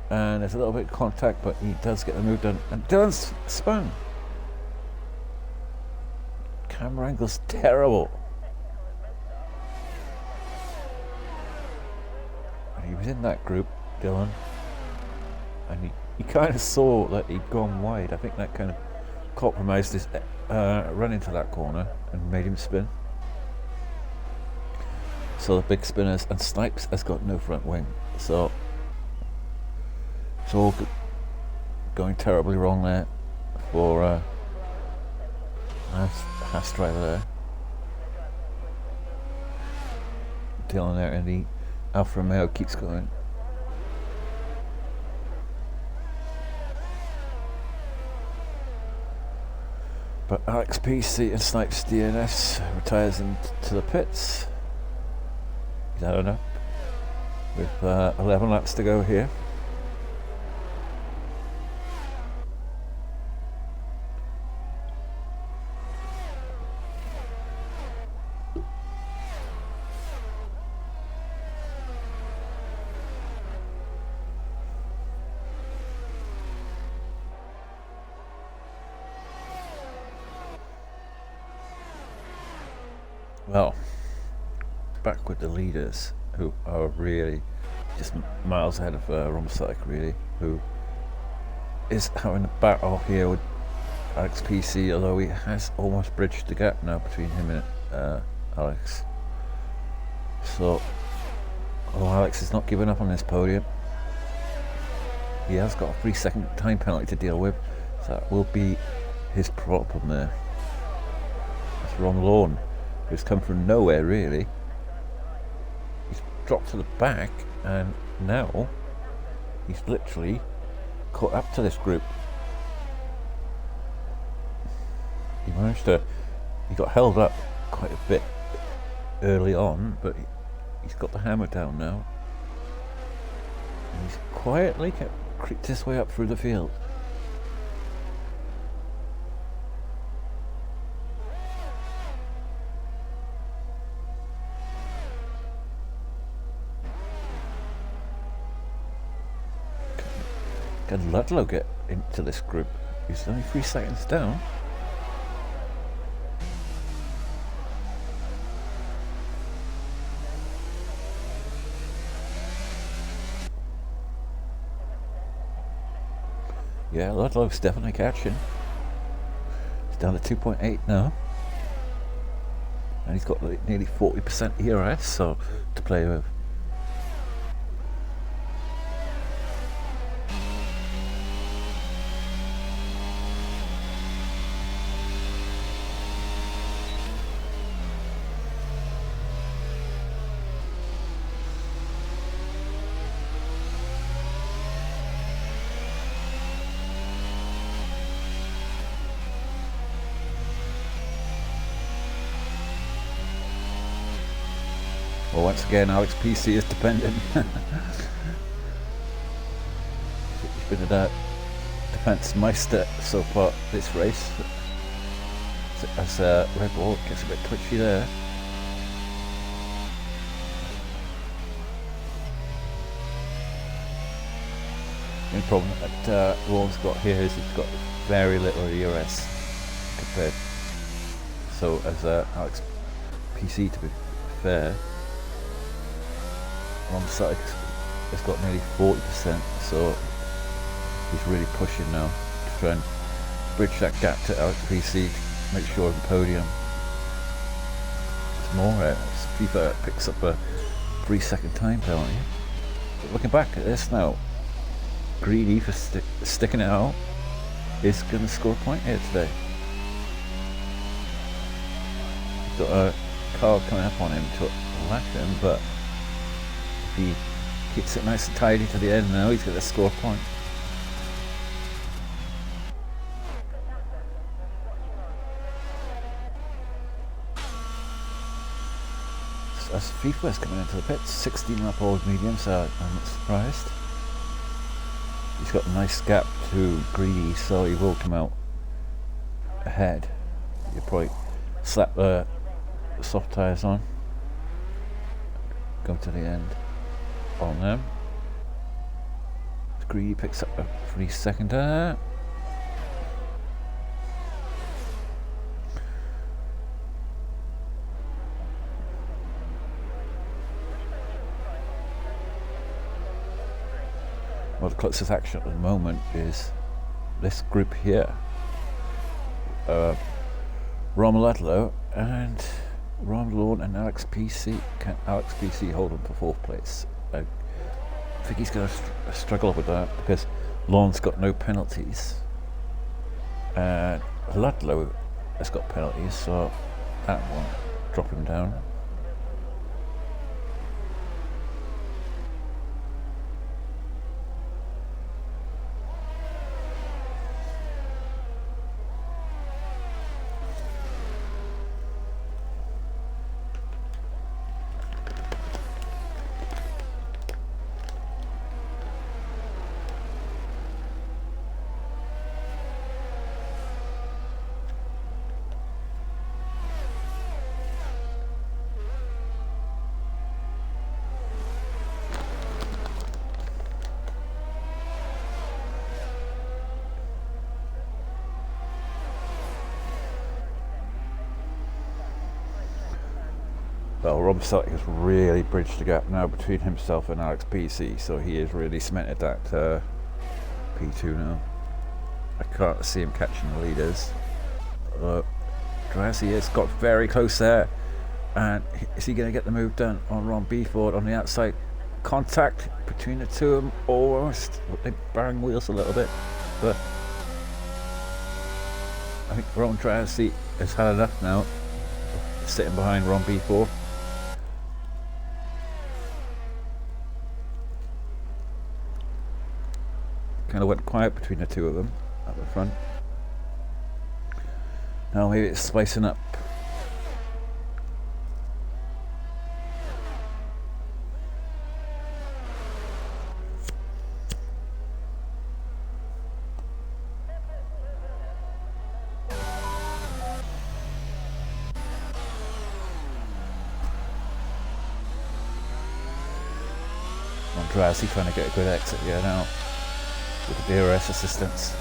and there's a little bit of contact, but he does get the move done, and Dylan's spun. Camera angle's terrible. And he was in that group, Dylan, and he kind of saw that he'd gone wide. I think that kind of compromised his run into that corner and made him spin. So the big spinners, and Snipes has got no front wing, so it's all going terribly wrong there for Haas driver there. Dylan there, and the Alfa Romeo keeps going. But Alex PC and Snipes DNS retires into the pits. He's had enough with 11 laps to go here. Well, back with the leaders, who are really just miles ahead of ROM really, who is having a battle here with Alex PC, although he has almost bridged the gap now between him and Alex. So, Alex is not giving up on this podium. He has got a 3-second time penalty to deal with, so that will be his problem there. That's ROM, who's come from nowhere really. He's dropped to the back, and now he's literally caught up to this group. He got held up quite a bit early on, but he's got the hammer down now. And he's quietly creeped his way up through the field. Can Ludlow get into this group? He's only 3 seconds down. Yeah, Ludlow's definitely catching. He's down to 2.8 now. And he's got like nearly 40% ERS so to play with. Well, once again, Alex PC is dependent. He's been a defense meister so far this race. As Red Bull gets a bit twitchy there. The only problem that Ron's got here is he's got very little ERS compared. So as Alex PC, to be fair, Ron side has got nearly 40%, so he's really pushing now to try and bridge that gap to Alex PC to make sure the podium. It's more FIFA picks up a 3-second time penalty. But looking back at this now, Greedy for sticking it out is going to score a point here today. He's got a car coming up on him to lap him, but if he keeps it nice and tidy to the end now, he's going to score a point. As FIFA is coming into the pits, 16 lap old medium, so I'm not surprised. He's got a nice gap to Greedy, so he will come out ahead. You'll probably slap the soft tyres on, go to the end on them. Greedy picks up a 3-seconder. Well, the closest action at the moment is this group here. Rom Ludlow and Ron Lawn and Alex PC. Can Alex PC hold him for 4th place? I think he's going to struggle with that because Lawn's got no penalties. And Ludlow has got penalties, so that won't drop him down. Well, Rob Sutton has really bridged the gap now between himself and Alex PC, so he has really cemented that P2 now. I can't see him catching the leaders. Drassi has got very close there, and is he going to get the move done on ROM BFord on the outside? Contact between the two of them almost. They bang wheels a little bit, but I think Ron Drassi has had enough now, sitting behind ROM BFord. Kind of went quiet between the two of them at the front. Now maybe it's spicing up. Drassi trying to get a good exit here now with the DRS assistance.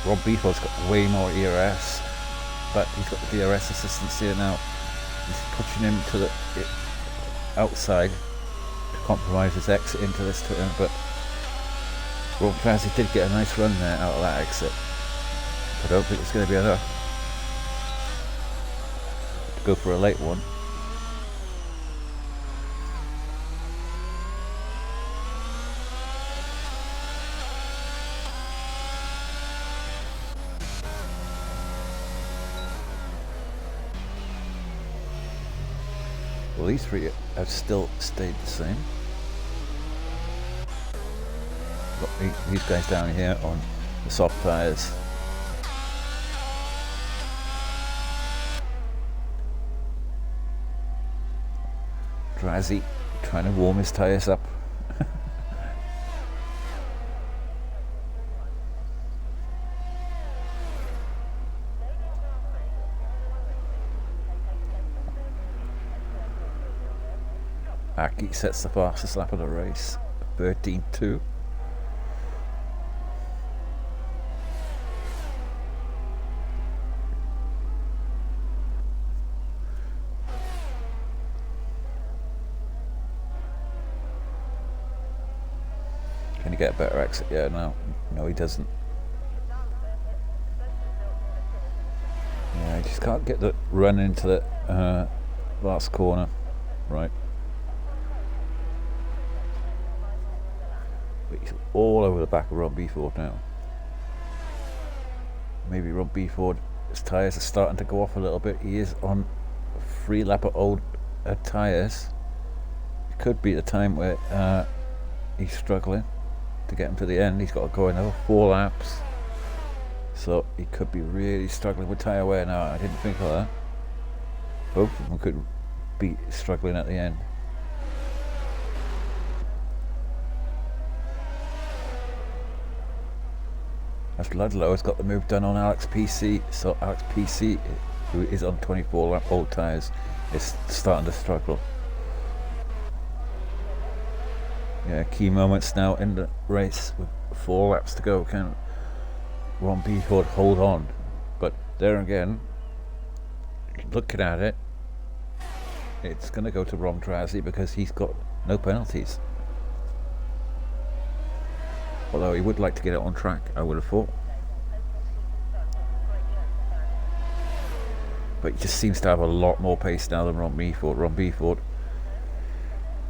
Rob BFord's got way more ERS, but he's got the DRS assistance here now. He's pushing him to the outside to compromise his exit into this turn, but Rob Drassi did get a nice run there out of that exit. I don't think it's going to be enough to go for a late one. Well, these three have still stayed the same. Got these guys down here on the soft tyres. Drassi trying to warm his tyres up. Aki sets the fastest lap of the race, 13.2. Can he get a better exit? Yeah, no he doesn't. Yeah, he just can't get the run into the last corner, right? He's all over the back of ROM BFord now. Maybe ROM BFord, his tyres are starting to go off a little bit. He is on a free lap of old tyres. It could be the time where he's struggling to get him to the end. He's got to go another 4 laps. So he could be really struggling with tyre wear now. I didn't think of that. Both of them could be struggling at the end. As Ludlow has got the move done on Alex PC, so Alex PC, who is on 24 lap old tyres, is starting to struggle. Yeah, key moments now in the race with 4 laps to go. Can ROM BFord hold on? But there again, looking at it, it's going to go to ROM Drassi because he's got no penalties. Although he would like to get it on track, I would have thought. But he just seems to have a lot more pace now than ROM BFord. ROM BFord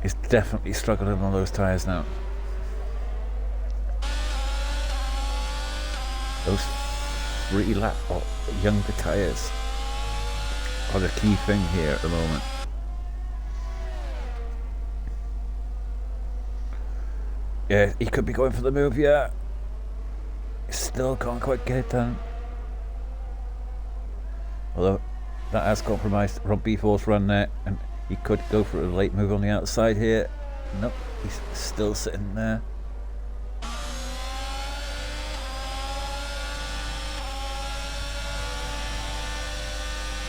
is definitely struggling on those tyres now. Those 3 lap or younger tyres are the key thing here at the moment. Yeah, he could be going for the move, yeah. Still can't quite get it done. Although that has compromised ROM BFord's run there, and he could go for a late move on the outside here. Nope, he's still sitting there.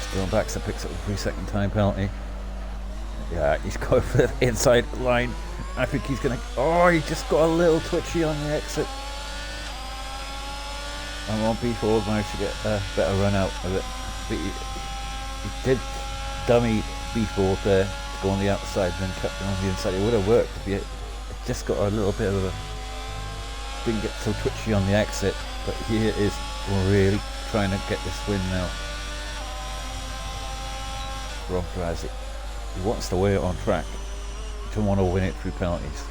Still backs and picks up a 3-second time penalty. Yeah, he's going for the inside line. I think he's going to... Oh, he just got a little twitchy on the exit. And ROM BFord managed to get a better run out of it. But he did dummy BFord there to go on the outside and then cut on the inside. It would have worked if it just got a little bit of a, didn't get so twitchy on the exit, but here is really trying to get this win now. Rob drives it. He wants to win it on track. He doesn't want to win it through penalties.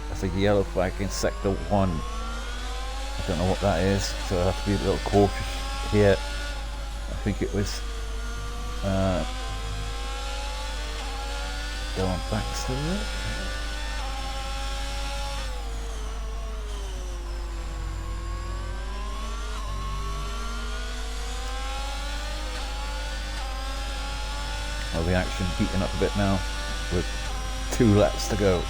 That's a yellow flag in sector 1. I don't know what that is, so I have to be a little cautious here. I think it was going back to it. Well, the action heating up a bit now with 2 laps to go.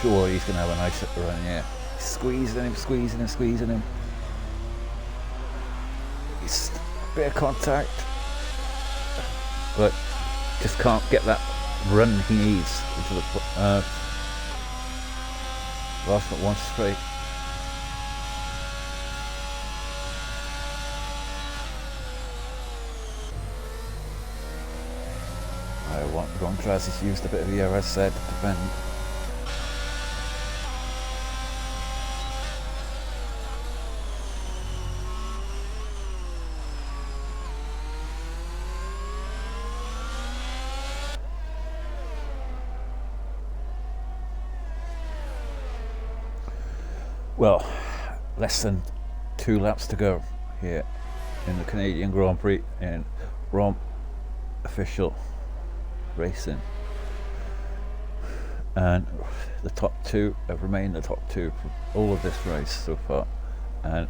Sure, he's going to have a nice run, yeah. Squeezing him. He's a bit of contact, but just can't get that run he needs into the last but one straight. Ron tries to use a bit of the ERS there to defend. Well, less than 2 laps to go here in the Canadian Grand Prix in ROM official racing, and the top 2 have remained the top 2 for all of this race so far, and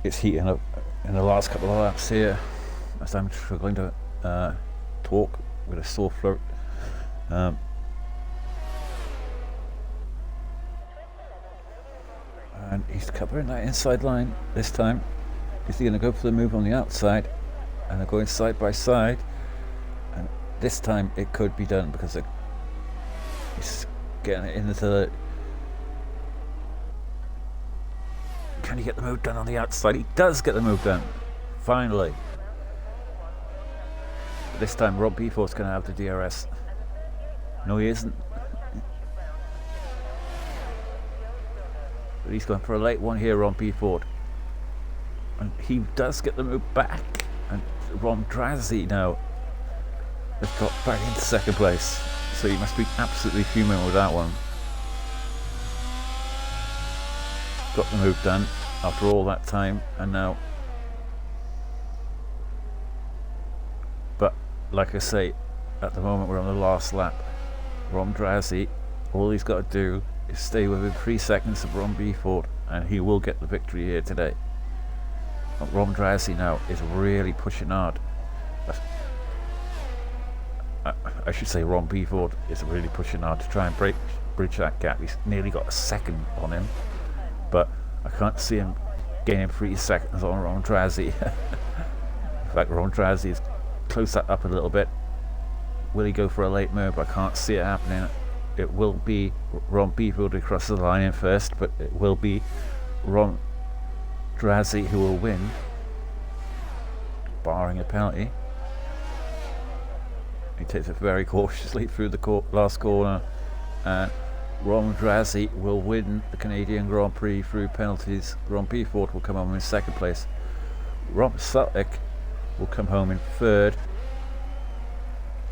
it's heating up in the last couple of laps here as I'm struggling to talk with a sore throat. And he's covering that inside line this time. Is he going to go for the move on the outside? And they're going side by side. And this time it could be done because he's getting it into the... Can he get the move done on the outside? He does get the move done. Finally. But this time Rob BFord's going to have the DRS. No, he isn't. But he's going for a late one here on BFord. And he does get the move back. And Ron Drazzy now has got back into second place. So he must be absolutely fuming with that one. Got the move done after all that time, and now. But like I say, at the moment we're on the last lap. Ron Drazzy, all he's got to do is stay within 3 seconds of Ron BFord, and he will get the victory here today. But Ron Drazzy now is really pushing hard. I should say Ron BFord is really pushing hard to try and bridge that gap. He's nearly got a second on him, but I can't see him gaining 3 seconds on Ron Drazzy. In fact, Ron Drazzy has closed that up a little bit. Will he go for a late move? I can't see it happening. It will be Ron BFord who crosses the line in first, but it will be Ron Drazzy who will win, barring a penalty. He takes it very cautiously through the last corner, and Ron Drazzy will win the Canadian Grand Prix through penalties. Ron BFord will come home in second place. Rob Sutlick will come home in third.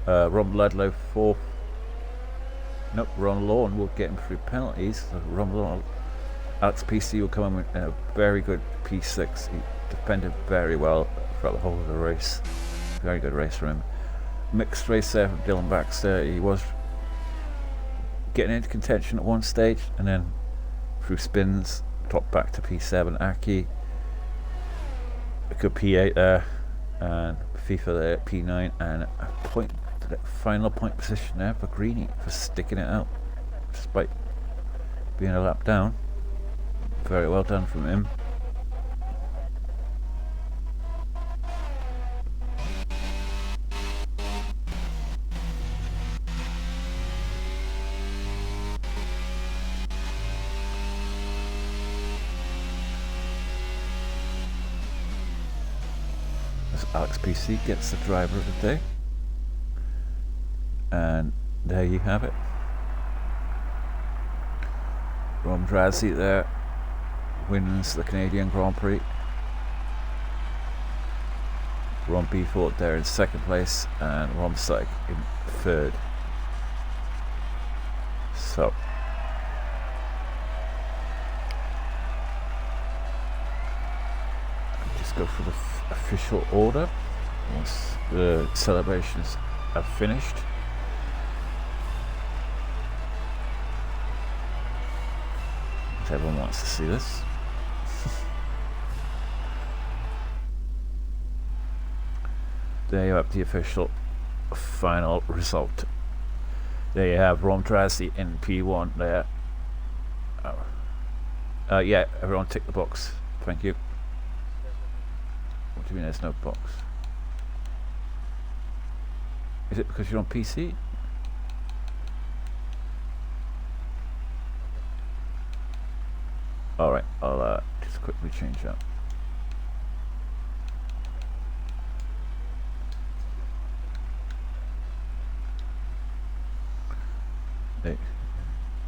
Rob Ludlow fourth. Nope, Ron Lawn will get him through penalties. So Ron Lawn, Alex PC will come home in a very good P6. He defended very well throughout the whole of the race. Very good race for him. Mixed race there from Dylan Baxter. He was getting into contention at one stage, and then through spins dropped back to P7. Aki, a good P8 there, and FIFA there at P9, and a point, the final point position there for Greeny for sticking it out despite being a lap down. Very well done from him. Alex PC gets the driver of the day. And there you have it. Rom Drazi there wins the Canadian Grand Prix. ROM BFord there in second place, and ROM Psych in third. So just go for the official order once the celebrations are finished. Everyone wants to see this. There you have the official final result. There you have Rom Drazi in P1 there. Yeah, everyone tick the box. Thank you. What do you mean there's no box? Is it because you're on PC? Alright, I'll just quickly change that.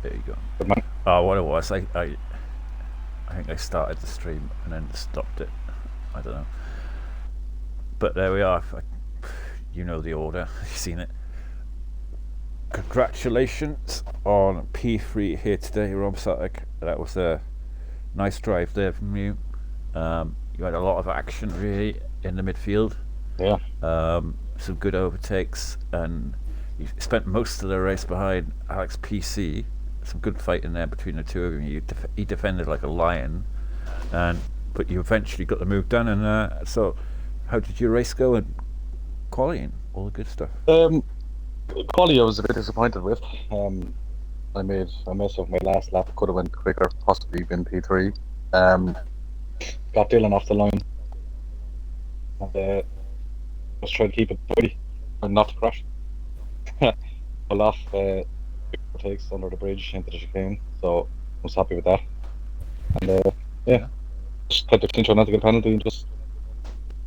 There you go. Oh, what it was, I think I started the stream and then stopped it. I don't know. But there we are. You know the order. You've seen it. Congratulations on P3 here today, Rob Satic. That was a nice drive there from you. You had a lot of action really in the midfield. Yeah. Some good overtakes, and you spent most of the race behind Alex PC. Some good fight in there between the two of you. He defended like a lion, but you eventually got the move done. And so, how did your race go? And qualifying, all the good stuff. Quali I was a bit disappointed with. I messed up my last lap. Could have went quicker, possibly been P3. Got Dylan off the line, and just trying to keep it pretty and not to crash. Pull off takes under the bridge into the chicane, so I was happy with that. And yeah, just kept the clincher not to get a penalty and just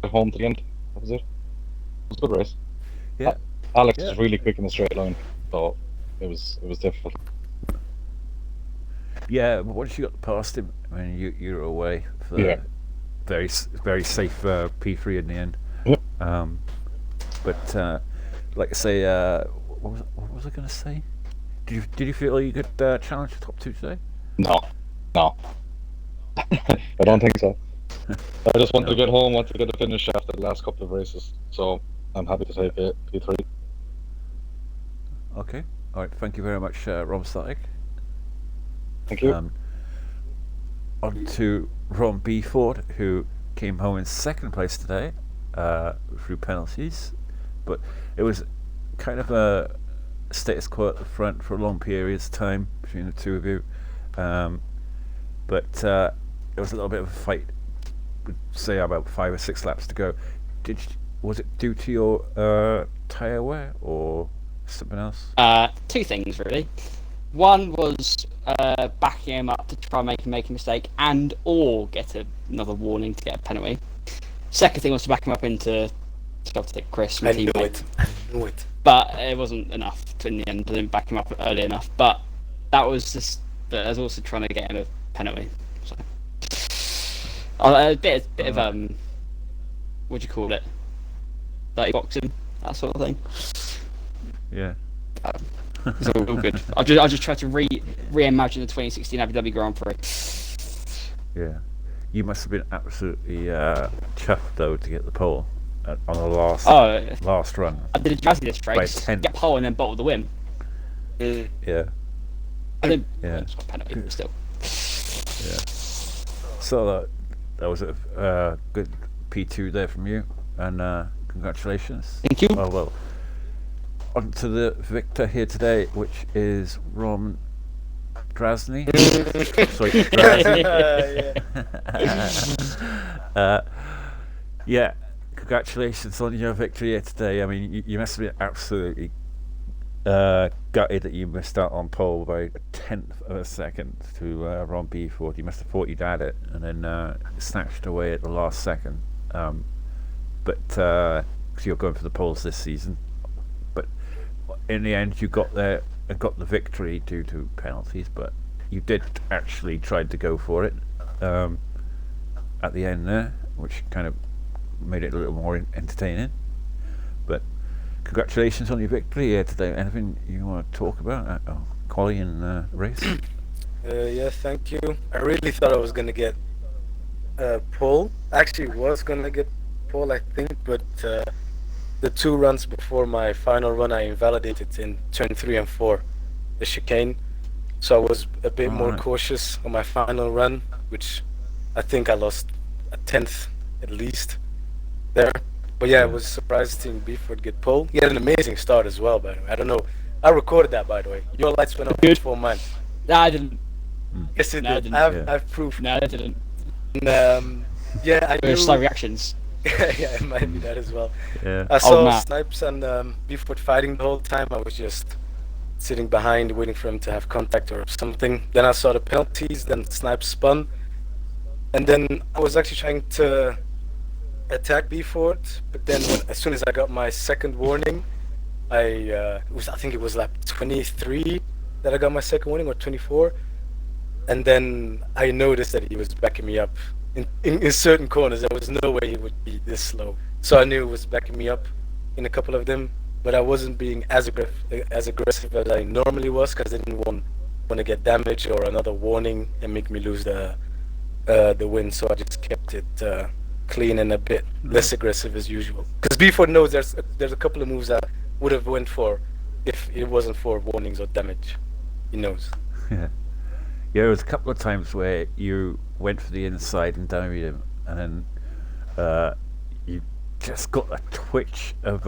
get home to the end. That was it. It was a good race. Yeah. Alex was really quick in the straight line, so it was difficult. Yeah, but once you got past him, I mean, you were away for the very safe P3 in the end. Yeah. But like I say, what was I going to say? Did you feel you could challenge the top two today? No. I don't think so. I just wanted to get home, wanted to get a finish after the last couple of races, so I'm happy to take it P3. Okay. All right. Thank you very much, Rob Static. Thank you. On to Rom BFord, who came home in second place today through penalties, but it was kind of a status quo at the front for a long periods of time between the two of you. But there was a little bit of a fight. We'd say about 5 or 6 laps to go. Was it due to your tyre wear or something else? 2 things really. One was backing him up to try and make a mistake and or get another warning to get a penalty. Second thing was to back him up into to be able to take Chris. I knew it. But it wasn't enough in the end. I didn't back him up early enough. But that was just. But I was also trying to get him a penalty. So a bit of what do you call it? Dirty boxing, that sort of thing. Yeah. It's all good. I just tried to reimagine the 2016 Abu Dhabi Grand Prix. Yeah. You must have been absolutely chuffed though to get the pole on the last run. I did a jazzy this race, get pole and then bottle the win. Yeah. I didn't. Yeah. It's got a penalty, but still. Yeah. So that was a good P2 there from you, and congratulations. Thank you. Oh well. On to the victor here today, which is Rom Drazni. Sorry, Drazni. Yeah, congratulations on your victory here today. I mean, you must have been absolutely gutted that you missed out on pole by 1/10 of a second to ROM BFord. You must have thought you'd had it, and then snatched away at the last second. but so you're going for the poles this season. But in the end, you got there and got the victory due to penalties. But you did actually try to go for it at the end there, which kind of made it a little more entertaining. But congratulations on your victory here today. Anything you want to talk about? Quali and race? Yeah, thank you. I really thought I was gonna get pole. Actually, was gonna get pole, I think, but the 2 runs before my final run, I invalidated in turn 3 and 4, the chicane. So I was a bit more cautious on my final run, which I think I lost a 10th at least there. But yeah, I was surprised seeing BFord get pole. He had an amazing start as well, by the way. I don't know. I recorded that, by the way. Your lights went off before mine. No, I didn't. Yes, it No, I did. didn't. I have proof. No, I didn't. And, yeah, I There were knew. slow reactions. Yeah, it might be that as well. Yeah. I saw Matt. Snipes and BFord fighting the whole time. I was just sitting behind, waiting for him to have contact or something. Then I saw the penalties. Then Snipes spun, and then I was actually trying to attack BFord. But then, as soon as I got my second warning, I think it was lap 23 that I got my second warning, or 24. And then I noticed that he was backing me up in certain corners. There was no way he would be this slow. So I knew he was backing me up in a couple of them, but I wasn't being as aggressive as I normally was, because I didn't want to get damage or another warning and make me lose the win. So I just kept it clean and a bit less aggressive as usual. Because BFord knows there's a couple of moves I would have went for if it wasn't for warnings or damage. He knows. Yeah. Yeah, there was a couple of times where you went for the inside and damaged him, and then you just got a twitch of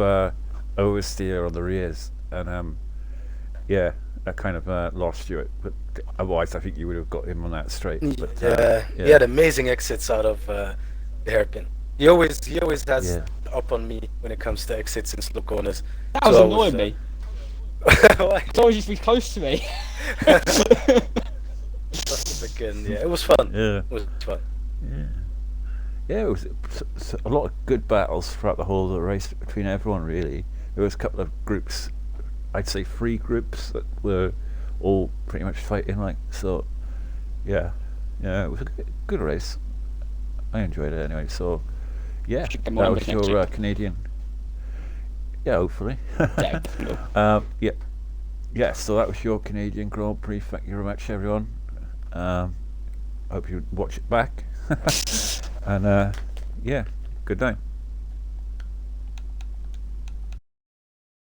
oversteer on the rears, and yeah, that kind of lost you. But otherwise, I think you would have got him on that straight. But, He had amazing exits out of the hairpin. He always has up on me when it comes to exits and slow corners. That was annoying me. Why? It's always used to be close to me. Again, yeah, it was fun. Yeah. It was fun. Yeah, it was a lot of good battles throughout the whole of the race between everyone, really. There was a couple of groups, I'd say 3 groups, that were all pretty much fighting, like, so, yeah, it was a good race. I enjoyed it anyway, so, yeah, Should that get more was next your year. Canadian. Yeah, hopefully. Yeah. Yeah, so that was your Canadian Grand Prix. Thank you very much, everyone. Hope you watch it back. And yeah, good night.